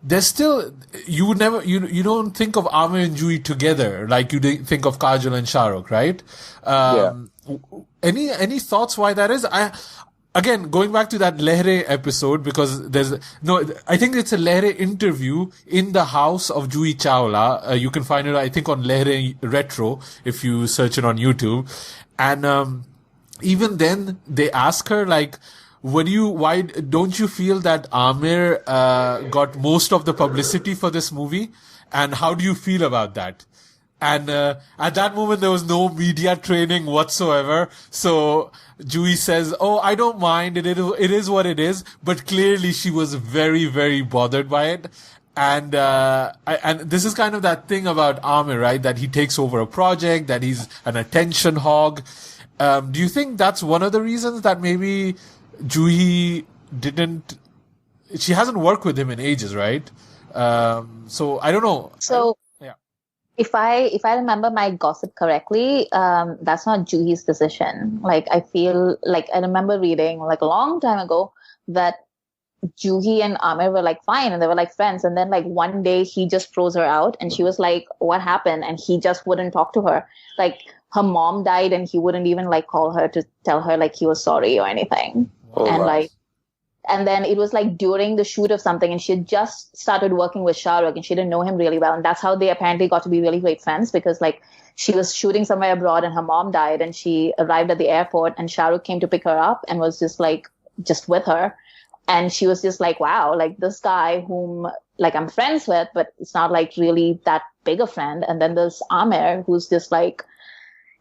[SPEAKER 1] there's still, you would never, you don't think of Aamir and Juhi together like you think of Kajol and Shah Rukh, right? Any thoughts why that is? Again, going back to that Lehre episode, because I think it's a Lehre interview in the house of Juhi Chawla. You can find it, I think, on Lehre Retro, if you search it on YouTube. And, even then, they ask her, like, why don't you feel that Aamir, got most of the publicity for this movie? And how do you feel about that? And at that moment, there was no media training whatsoever. So Juhi says, "Oh, I don't mind. It is what it is." But clearly, she was very, very bothered by it. And and this is kind of that thing about Aamir, right? That he takes over a project, that he's an attention hog. Do you think that's one of the reasons that maybe Juhi she hasn't worked with him in ages, right? So I don't know.
[SPEAKER 2] So. If I remember my gossip correctly, that's not Juhi's decision. Like, I feel like I remember reading like a long time ago that Juhi and Aamir were like fine and they were like friends. And then like one day he just froze her out and she was like, what happened? And he just wouldn't talk to her. Like her mom died and he wouldn't even like call her to tell her like he was sorry or anything.
[SPEAKER 3] Oh,
[SPEAKER 2] and
[SPEAKER 3] wow.
[SPEAKER 2] like, and then it was like during the shoot of something and she had just started working with Shah Rukh and she didn't know him really well. And that's how they apparently got to be really great friends, because like she was shooting somewhere abroad and her mom died and she arrived at the airport and Shah Rukh came to pick her up and was just with her. And she was just like, wow, like this guy whom like I'm friends with, but it's not like really that big a friend. And then there's Aamir, who's just like,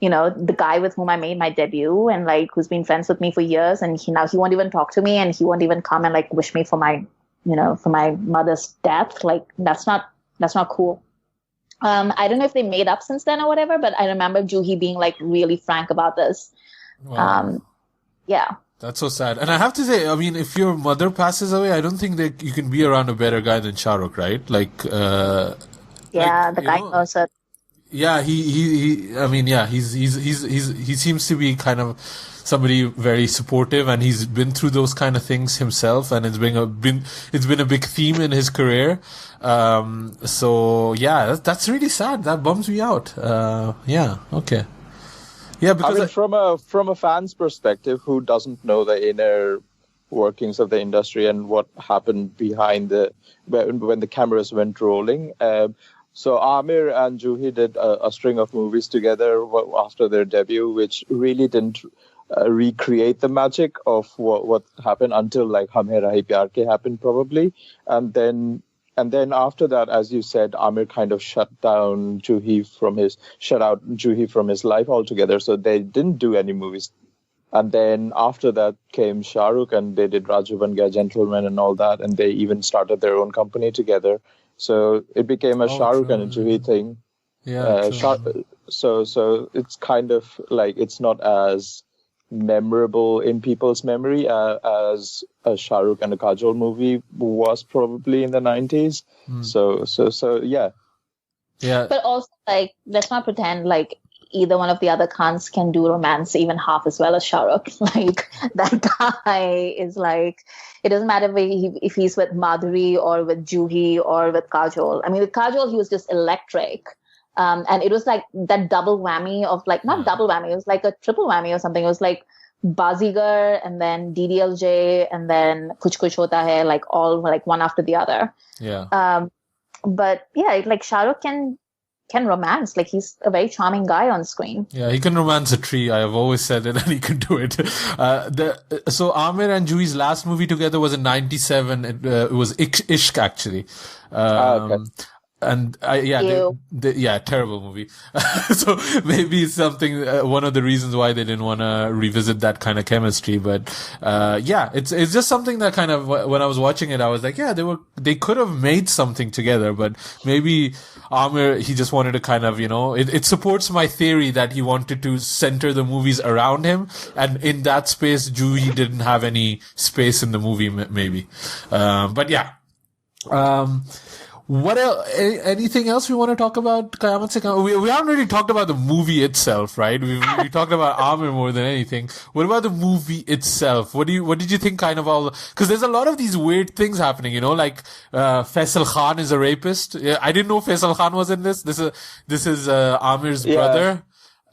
[SPEAKER 2] the guy with whom I made my debut and like who's been friends with me for years, and he won't even talk to me and he won't even come and like wish me for my mother's death. Like that's not cool. I don't know if they made up since then or whatever, but I remember Juhi being like really frank about this.
[SPEAKER 1] Wow.
[SPEAKER 2] Yeah.
[SPEAKER 1] That's so sad. And I have to say, I mean, if your mother passes away, I don't think that you can be around a better guy than Shah Rukh, right? Like,
[SPEAKER 2] the guy knows it.
[SPEAKER 1] Yeah, he seems to be kind of somebody very supportive, and he's been through those kind of things himself, and it's been a big theme in his career. So yeah, that's really sad. That bums me out. Yeah, okay. Yeah, because
[SPEAKER 3] from a fan's perspective, who doesn't know the inner workings of the industry and what happened behind when the cameras went rolling. So Aamir and Juhi did a string of movies together after their debut, which really didn't recreate the magic of what happened until like Hum Hai Rahi Pyar Ke happened probably. And then after that, as you said, Aamir kind of shut out Juhi from his life altogether. So they didn't do any movies. And then after that came Shah Rukh, and they did Raju Ban Gaya Gentleman and all that. And they even started their own company together. So it became a Shah Rukh and a Juhi thing.
[SPEAKER 1] Yeah.
[SPEAKER 3] So it's kind of like it's not as memorable in people's memory as a Shah Rukh and a Kajol movie was probably in the 90s. So yeah.
[SPEAKER 1] Yeah.
[SPEAKER 2] But also, like, let's not pretend like either one of the other Khans can do romance even half as well as Shah Rukh. Like, that guy is like, it doesn't matter if he's with Madhuri or with Juhi or with Kajol. I mean, with Kajol, he was just electric. And it was like that double whammy of like, not double whammy, it was like a triple whammy or something. It was like Bazigar and then DDLJ and then Kuch Kuch Hota Hai, like all like one after the other.
[SPEAKER 1] Yeah.
[SPEAKER 2] But yeah, like Shah Rukh can romance. Like, he's a very charming guy on screen.
[SPEAKER 1] Yeah, he can romance a tree. I have always said it, and he can do it. So Aamir and Juhi's last movie together was in 97. It was Ishq, actually.
[SPEAKER 3] Okay.
[SPEAKER 1] And terrible movie. So maybe it's something, one of the reasons why they didn't want to revisit that kind of chemistry. But, it's just something that kind of, when I was watching it, I was like, they could have made something together, but maybe Aamir, he just wanted to kind of, it supports my theory that he wanted to center the movies around him. And in that space, Juhi didn't have any space in the movie, maybe. But yeah. What else? Anything else we want to talk about Qayamat Tak? We haven't really talked about the movie itself, right? We talked about Aamir more than anything. What about the movie itself? What did you think kind of cause there's a lot of these weird things happening, like, Faisal Khan is a rapist. Yeah, I didn't know Faisal Khan was in this. This is Aamir's brother.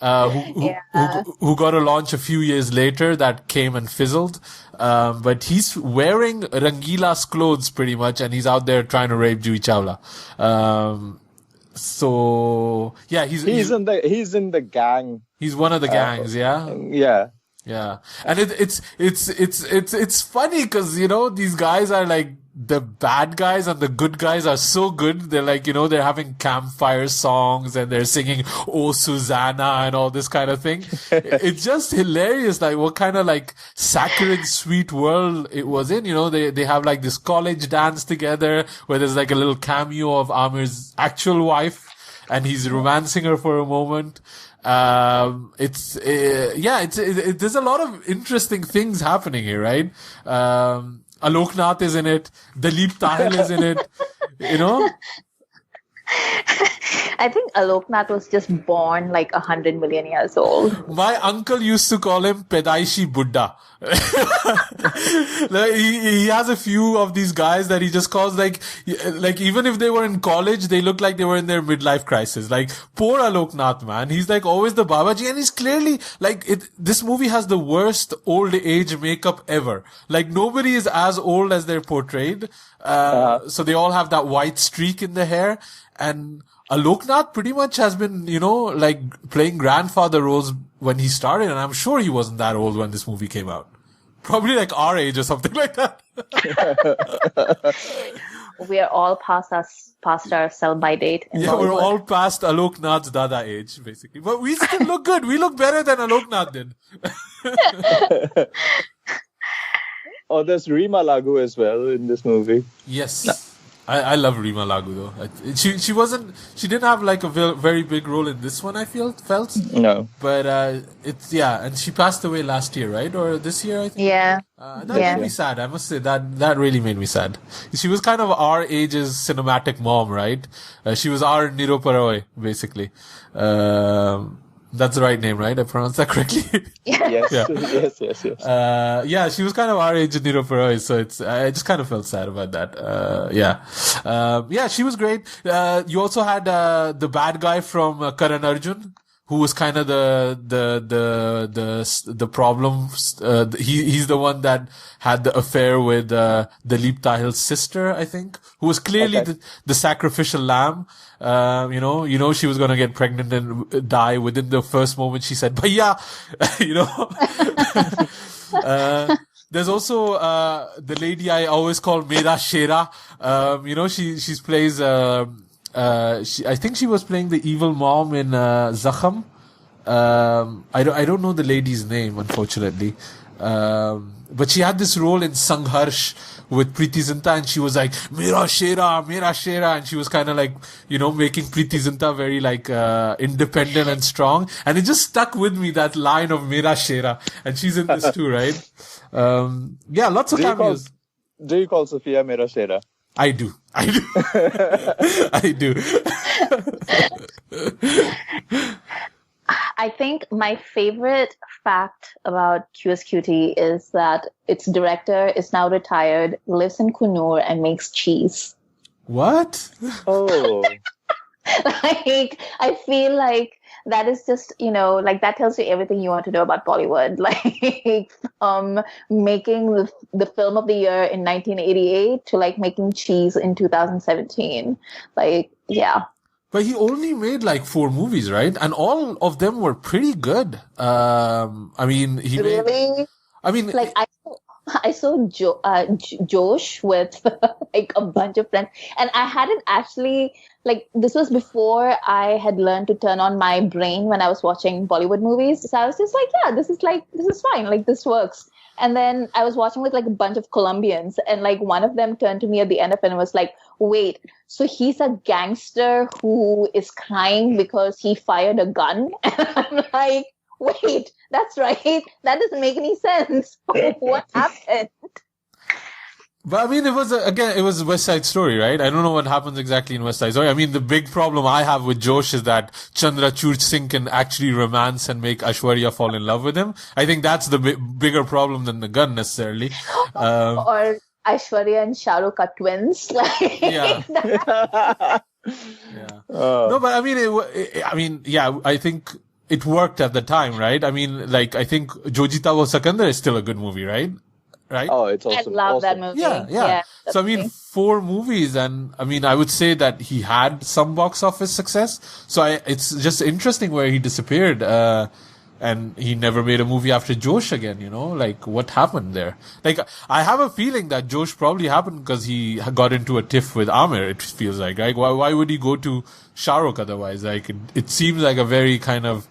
[SPEAKER 1] Who got a launch a few years later that came and fizzled. But he's wearing Rangila's clothes pretty much, and he's out there trying to rape Juhi Chawla. So yeah, he's in
[SPEAKER 3] the gang.
[SPEAKER 1] He's one of the gangs, yeah?
[SPEAKER 3] Yeah.
[SPEAKER 1] Yeah. And it's funny because, these guys are like, the bad guys and the good guys are so good. They're like, they're having campfire songs and they're singing Oh Susanna and all this kind of thing. It's just hilarious. Like, what kind of like saccharine sweet world it was in. They have like this college dance together where there's like a little cameo of Aamir's actual wife and he's romancing her for a moment. There's a lot of interesting things happening here, right? Alok Nath is in it. Dalip Tahil is in it.
[SPEAKER 2] I think Alok Nath was just born like 100 million years old.
[SPEAKER 1] My uncle used to call him Pedaishi Buddha. Like, he has a few of these guys that he just calls like even if they were in college, they look like they were in their midlife crisis. Like, poor Alok Nath, man. He's like always the Babaji, and he's clearly like this movie has the worst old age makeup ever. Like, nobody is as old as they're portrayed. So they all have that white streak in the hair. And Alok Nath pretty much has been, like playing grandfather roles when he started, and I'm sure he wasn't that old when this movie came out. Probably like our age or something like that.
[SPEAKER 2] We are all past our sell-by date.
[SPEAKER 1] Yeah, we're all past Alok Nath's Dada age, basically. But we still look good. We look better than Alok Nath did.
[SPEAKER 3] Oh, there's Rima Lagu as well in this movie.
[SPEAKER 1] Yes. I love Rima Lagu though. She didn't have like a very big role in this one, I felt.
[SPEAKER 3] No.
[SPEAKER 1] But, and she passed away last year, right? Or this year, I think.
[SPEAKER 2] Yeah.
[SPEAKER 1] That made me sad. I must say that really made me sad. She was kind of our age's cinematic mom, right? She was our Nirupa Roy, basically. That's the right name, right? I pronounced that correctly.
[SPEAKER 3] Yes.
[SPEAKER 1] Yes. She was kind of our age in Nirupa Roy, so I just kind of felt sad about that. She was great. You also had, the bad guy from Karan Arjun, who was kind of the problem. He's the one that had the affair with, Dalip Tahil's sister, I think, who was clearly the sacrificial lamb. She was gonna get pregnant and die within the first moment she said, "Bhaiya," There's also, the lady I always call Mera Shera. She plays, I think she was playing the evil mom in, Zakham. I don't know the lady's name, unfortunately. But she had this role in Sangharsh with Preeti Zinta, and she was like, Mera Shera, and she was kind of like, making Preeti Zinta very like, independent and strong. And it just stuck with me, that line of Mera Shera. And she's in this too, right? Lots of cameos.
[SPEAKER 3] Do you call Sophia Mera Shera?
[SPEAKER 1] I do. I do.
[SPEAKER 2] I think my favorite fact about QSQT is that its director is now retired, lives in Kunur, and makes cheese.
[SPEAKER 1] What?
[SPEAKER 3] Oh.
[SPEAKER 2] I feel like that is just, that tells you everything you want to know about Bollywood. Like, making the film of the year in 1988 to like making cheese in 2017. Like, yeah.
[SPEAKER 1] But he only made like 4 movies, right? And all of them were pretty good.
[SPEAKER 2] Like I saw Josh with like a bunch of friends, and I hadn't actually, like, this was before I had learned to turn on my brain when I was watching Bollywood movies. So I was just like, yeah, this is fine. Like, this works. And then I was watching with like a bunch of Colombians, and like one of them turned to me at the end of it and was like, wait, so he's a gangster who is crying because he fired a gun? And I'm like, wait, that's right. That doesn't make any sense. What happened?
[SPEAKER 1] But I mean, it was West Side Story, right? I don't know what happens exactly in West Side Story. I mean, the big problem I have with Josh is that Chandrachud Singh can actually romance and make Aishwarya fall in love with him. I think that's the bigger problem than the gun necessarily.
[SPEAKER 2] Or Aishwarya and Shah Rukh are twins.
[SPEAKER 1] Yeah. No, but I mean, I think it worked at the time, right? I mean, like, I think Jojita Wo Sakandar is still a good movie, right? Right?
[SPEAKER 3] Oh, it's awesome.
[SPEAKER 2] I love that movie.
[SPEAKER 1] Yeah. So, I mean, 4 movies, and I mean, I would say that he had some box office success. So it's just interesting where he disappeared, and he never made a movie after Josh again, like, what happened there? Like, I have a feeling that Josh probably happened because he got into a tiff with Aamir, it feels like, right? Why would he go to Shah Rukh otherwise? Like, it seems like a very kind of,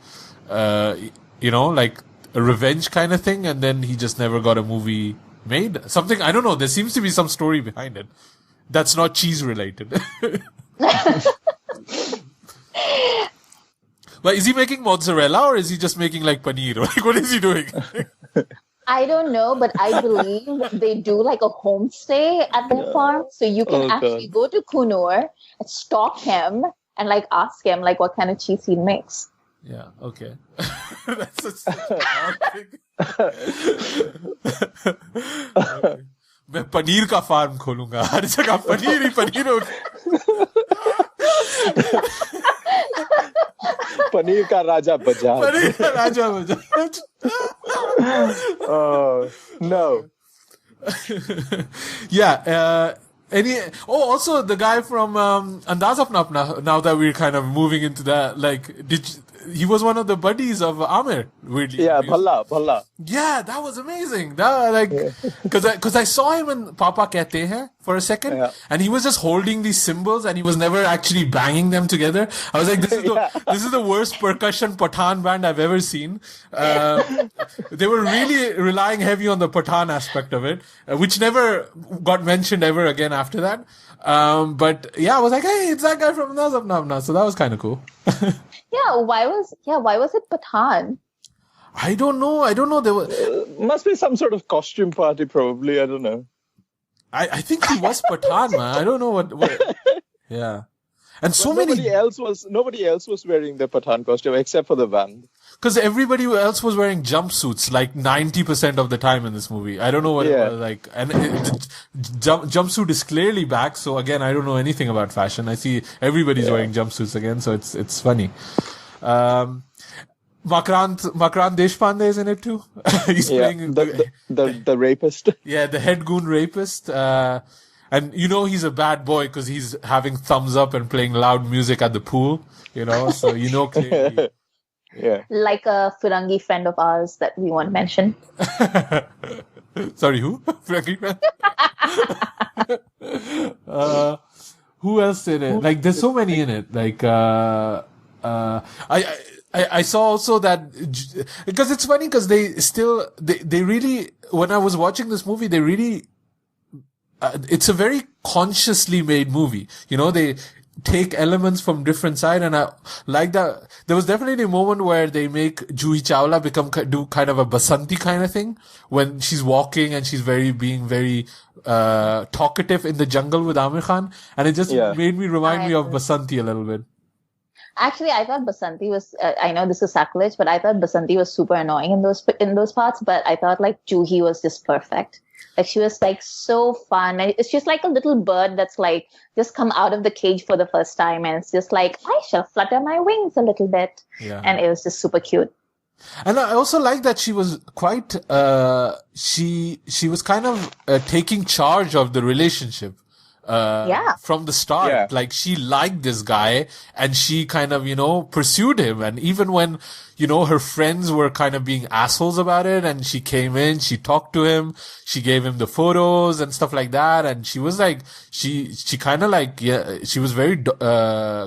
[SPEAKER 1] like a revenge kind of thing, and then he just never got a movie made. Something, I don't know, there seems to be some story behind it that's not cheese related. But is he making mozzarella, or is he just making like paneer? Like, what is he doing?
[SPEAKER 2] I don't know, but I believe they do like a homestay at their farm. So you can actually go to Kunur and stalk him and like ask him like what kind of cheese he makes.
[SPEAKER 1] Yeah, okay. That's such an odd thing. Okay. मैं पनीर का farm खोलूंगा, हर जगह पनीर ही पनीर होगा.
[SPEAKER 3] पनीर का राजा Bajaj. Oh no.
[SPEAKER 1] Yeah. Also the guy from Andaz Apna Apna, now that we're kind of moving into that, like, he was one of the buddies of Aamir, weirdly.
[SPEAKER 3] Yeah, Bhalla.
[SPEAKER 1] Yeah, that was amazing. Because I saw him in Papa Kehte Hain for a second, and he was just holding these cymbals, and he was never actually banging them together. I was like, this is the worst percussion Pathan band I've ever seen. They were really relying heavy on the Pathan aspect of it, which never got mentioned ever again after that. But yeah, I was like, hey, it's that guy from Nazab Namna. So that was kind of cool.
[SPEAKER 2] Why was it Pathan?
[SPEAKER 1] I don't know. There was
[SPEAKER 3] must be some sort of costume party, probably. I don't know.
[SPEAKER 1] I think he was Pathan, man. I don't know what. Yeah. And so
[SPEAKER 3] nobody else was wearing the Pathan costume except for the band.
[SPEAKER 1] Because everybody else was wearing jumpsuits like 90% of the time in this movie. I don't know what it was like. And the jumpsuit is clearly back. So again, I don't know anything about fashion. I see everybody's wearing jumpsuits again. So it's funny. Makrant Deshpande is in it too. He's playing
[SPEAKER 3] the rapist.
[SPEAKER 1] Yeah, the head goon rapist. And he's a bad boy because he's having thumbs up and playing loud music at the pool, so clearly.
[SPEAKER 3] Yeah.
[SPEAKER 2] Like a Firangi friend of ours that we won't mention.
[SPEAKER 1] Sorry, who? Firangi friend? Who else in it? Like, there's so many in it. Like, I saw also that, because it's funny because they really, when I was watching this movie, they really, it's a very consciously made movie. You know, they take elements from different side, and I like that. There was definitely a moment where they make Juhi Chawla do kind of a Basanti kind of thing when she's walking and she's being very talkative in the jungle with Aamir Khan, and it just made me remind me of Basanti a little bit.
[SPEAKER 2] Actually, I thought Basanti was. I know this is sacrilege, but I thought Basanti was super annoying in those parts. But I thought like Juhi was just perfect. Like she was like so fun, and it's just like a little bird that's like just come out of the cage for the first time, and it's just like I shall flutter my wings a little bit, and it was just super cute.
[SPEAKER 1] And I also like that she was quite. She was kind of taking charge of the relationship. From the start, like she liked this guy and she kind of, pursued him. And even when, her friends were kind of being assholes about it, and she came in, she talked to him, she gave him the photos and stuff like that. And she was like, she kind of like, she was very,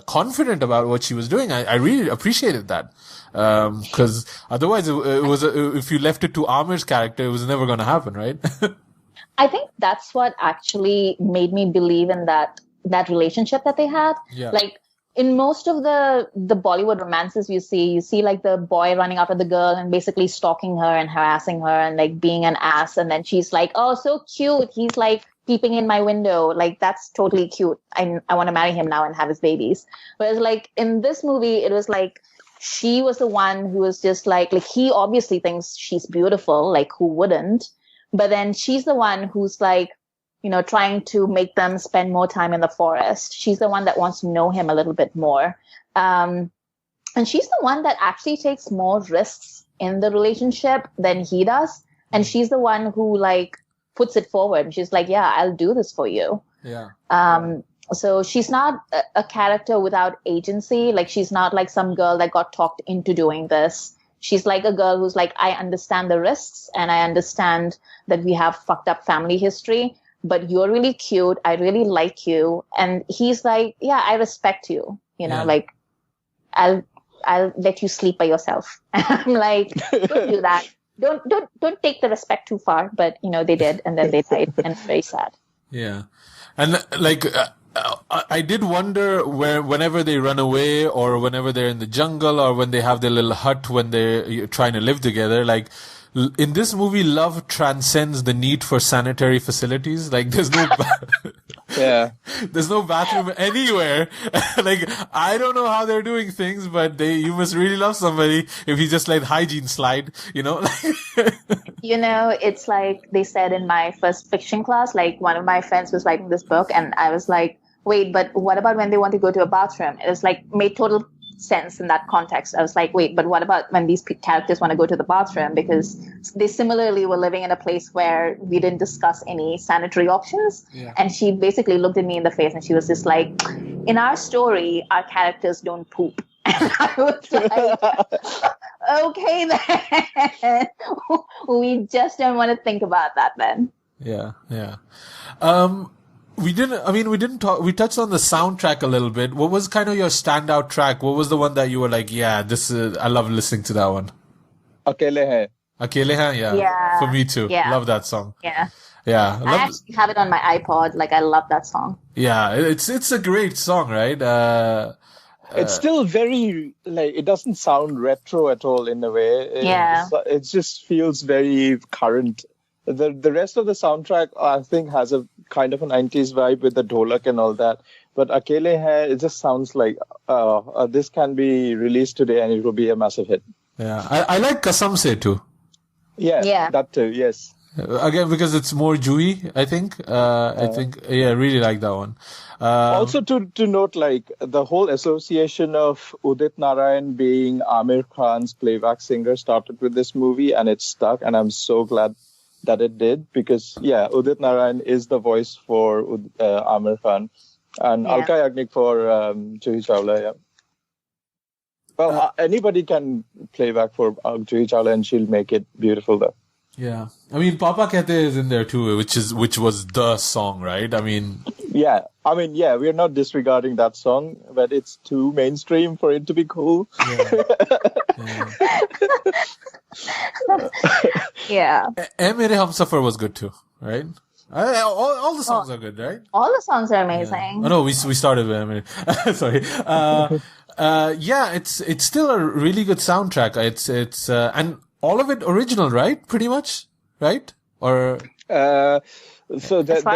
[SPEAKER 1] confident about what she was doing. I really appreciated that. Cause otherwise it was, if you left it to Aamir's character, it was never going to happen, right?
[SPEAKER 2] I think that's what actually made me believe in that relationship that they had.
[SPEAKER 1] Yeah.
[SPEAKER 2] Like in most of the Bollywood romances you see like the boy running after the girl and basically stalking her and harassing her and like being an ass. And then she's like, oh, so cute. He's like peeping in my window. Like that's totally cute. I want to marry him now and have his babies. Whereas like in this movie, it was like, she was the one who was just like he obviously thinks she's beautiful. Like who wouldn't? But then she's the one who's like, trying to make them spend more time in the forest. She's the one that wants to know him a little bit more. And she's the one that actually takes more risks in the relationship than he does. And she's the one who like puts it forward. She's like, yeah, I'll do this for you.
[SPEAKER 1] Yeah.
[SPEAKER 2] So she's not a character without agency. Like she's not like some girl that got talked into doing this. She's like a girl who's like, I understand the risks and I understand that we have fucked up family history, but you're really cute. I really like you. And he's like, yeah, I respect you. Like I'll let you sleep by yourself. I'm like, don't do that. Don't take the respect too far. But they did, and then they died, and it's very sad.
[SPEAKER 1] Yeah. And like, I did wonder whenever they run away or whenever they're in the jungle or when they have their little hut when they're trying to live together, like in this movie, love transcends the need for sanitary facilities. Like there's no, there's no bathroom anywhere. Like I don't know how they're doing things, but you must really love somebody if you just let hygiene slide,
[SPEAKER 2] It's like they said in my first fiction class, like one of my friends was writing this book and I was like, wait, but what about when they want to go to a bathroom? It was like made total sense in that context. I was like, wait, but what about when these characters want to go to the bathroom? Because they similarly were living in a place where we didn't discuss any sanitary options.
[SPEAKER 1] Yeah.
[SPEAKER 2] And she basically looked at me in the face and she was just like, in our story, our characters don't poop. And I was like, okay then. We just don't want to think about that then.
[SPEAKER 1] Yeah. We touched on the soundtrack a little bit. What was kind of your standout track? What was the one that you were like, I love listening to that one?
[SPEAKER 3] Akele Hai.
[SPEAKER 1] Akele Hai, yeah. For me too.
[SPEAKER 2] Yeah.
[SPEAKER 1] Love that song.
[SPEAKER 2] Yeah.
[SPEAKER 1] Yeah.
[SPEAKER 2] I actually have it on my iPod. Like, I love that song.
[SPEAKER 1] Yeah. It's a great song, right?
[SPEAKER 3] It's still very, like, it doesn't sound retro at all in a way. It just feels very current. The rest of the soundtrack, I think, has a kind of a 90s vibe with the dholak and all that. But Akele Hai, it just sounds like this can be released today and it will be a massive hit.
[SPEAKER 1] Yeah, I like Kasam Se too.
[SPEAKER 3] Yeah, that too, yes.
[SPEAKER 1] Again, because it's more Juhi, I think. I really like that one.
[SPEAKER 3] Also to note, like, the whole association of Udit Narayan being Aamir Khan's playback singer started with this movie and it stuck, and I'm so glad that it did, because Udit Narayan is the voice for Aamir Khan and Alka Yagnik for Juhi Chawla. Yeah. Well, anybody can play back for Juhi Chawla and she'll make it beautiful though.
[SPEAKER 1] Yeah, I mean, Papa Kehte is in there too, which was the song, right? I mean,
[SPEAKER 3] Yeah, I mean, yeah, we're not disregarding that song, but it's too mainstream for it to be cool.
[SPEAKER 2] Yeah.
[SPEAKER 1] Mere Humsafar was good too, right? All the songs are good, right?
[SPEAKER 2] All the songs are amazing.
[SPEAKER 1] Oh no, we started with Amir. Sorry. It's still a really good soundtrack. It's and all of it original, right? Pretty much, right? Or
[SPEAKER 3] so there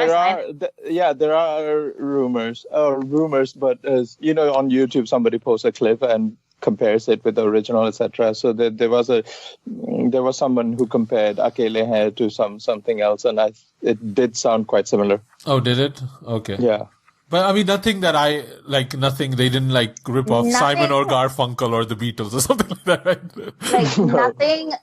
[SPEAKER 3] are rumors, but on YouTube somebody posts a clip and compares it with the original, etc. So there was someone who compared Akele Hai to something else, and it did sound quite similar.
[SPEAKER 1] Oh, did it? Okay.
[SPEAKER 3] Yeah.
[SPEAKER 1] But I mean, nothing that nothing, they didn't rip off Simon or Garfunkel or the Beatles or something like that, right?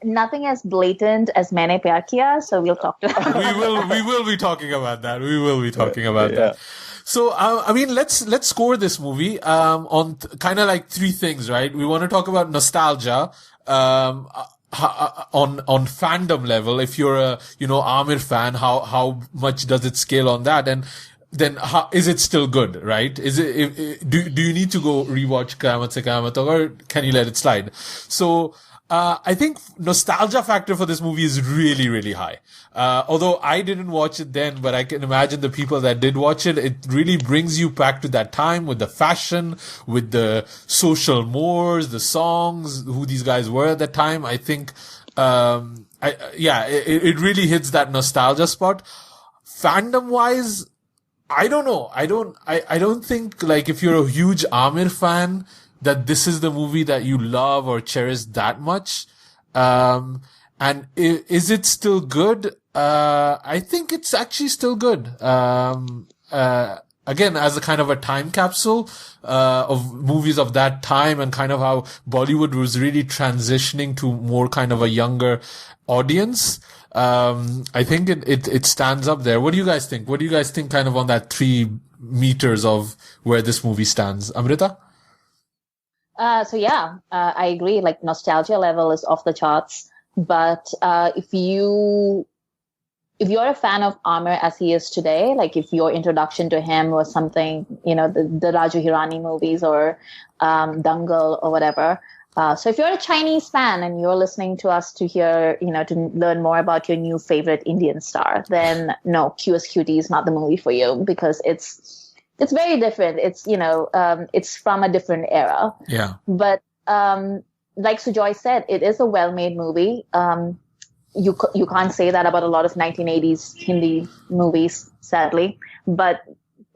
[SPEAKER 2] Nothing as blatant as Maine Pyar Kiya, so we'll talk to that.
[SPEAKER 1] We will be talking about that. We will be talking about that. So, I mean, let's score this movie, on kind of three things, right? We want to talk about nostalgia, on fandom level. If you're a, Aamir fan, how much does it scale on that? And then is it still good, right? Is it, do you need to go rewatch Qayamat Tak, or can you let it slide? So, I think nostalgia factor for this movie is really, really high. Although I didn't watch it then, but I can imagine the people that did watch it, it really brings you back to that time with the fashion, with the social mores, the songs, who these guys were at that time. I think, it really hits that nostalgia spot. Fandom wise, I don't know. I don't think if you're a huge Aamir fan, that this is the movie that you love or cherish that much. And is it still good? I think it's actually still good. Again, as a kind of a time capsule, of movies of that time and kind of how Bollywood was really transitioning to more kind of a younger audience. I think it stands up there. What do you guys think? What do you guys think kind of on that 3 meters of where this movie stands? Amrita?
[SPEAKER 2] I agree. Nostalgia level is off the charts. But if you're a fan of Aamir as he is today, if your introduction to him was something, the Raju Hirani movies or Dangal or whatever. So if you're a Chinese fan and you're listening to us to hear, to learn more about your new favorite Indian star, then no, QSQT is not the movie for you, because it's very different. It's, it's from a different era.
[SPEAKER 1] Yeah.
[SPEAKER 2] But, like Sujoy said, it is a well-made movie. You can't say that about a lot of 1980s Hindi movies, sadly. But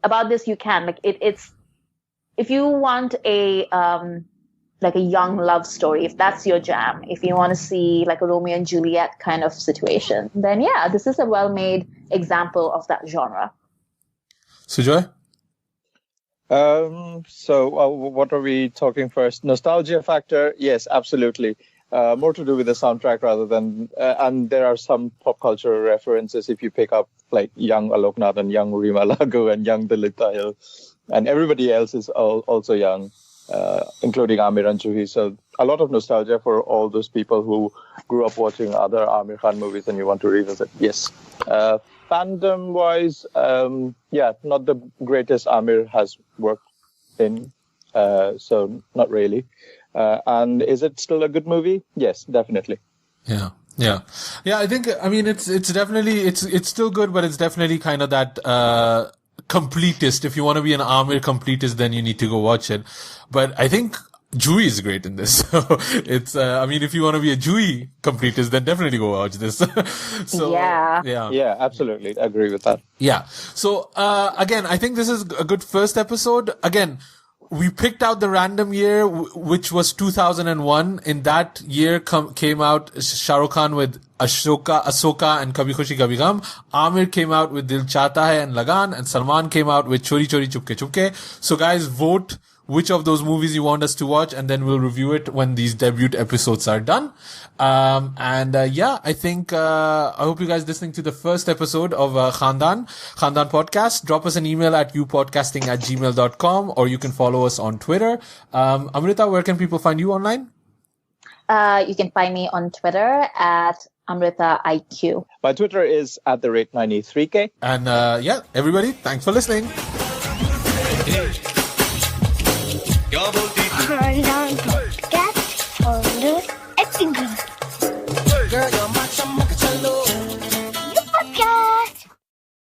[SPEAKER 2] about this, you can. It's, if you want a young love story, if that's your jam, if you want to see a Romeo and Juliet kind of situation, then yeah, this is a well-made example of that genre.
[SPEAKER 1] Sujoy?
[SPEAKER 3] What are we talking first? Nostalgia factor? Yes, absolutely. More to do with the soundtrack rather than, and there are some pop culture references if you pick up young Alok Nath and young Rima Lagu and young Dilip Tahil, and everybody else is also young, including Aamir and Juhi. So a lot of nostalgia for all those people who grew up watching other Aamir Khan movies and you want to revisit. Yes. Fandom wise, not the greatest Aamir has worked in, so not really. And is it still a good movie? Yes, definitely.
[SPEAKER 1] Yeah. I think, it's definitely, it's still good, but it's definitely kind of that, completist. If you want to be an Aamir completist, then you need to go watch it. But I think Juhi is great in this. So it's, if you want to be a Juhi completist, then definitely go watch this. So,
[SPEAKER 3] yeah, absolutely. I agree with that.
[SPEAKER 1] Yeah. So, again, I think this is a good first episode. Again, we picked out the random year, which was 2001. In that year came out Shah Rukh Khan with Ahsoka and Kabhi Khushi Kabhi Gham. Aamir came out with Dil Chahta Hai and Lagan, and Salman came out with Chori Chori Chupke Chupke. So guys, vote which of those movies you want us to watch, and then we'll review it when these debut episodes are done. I think, I hope you guys listening to the first episode of Khandaan podcast. Drop us an email at youpodcasting@gmail.com, or you can follow us on Twitter. Amrita, where can people find you online?
[SPEAKER 2] You can find me on Twitter at Amrita IQ.
[SPEAKER 3] My Twitter is at the rate 93K.
[SPEAKER 1] And yeah, everybody, thanks for listening.
[SPEAKER 4] Khandaan Podcast, founders, acting.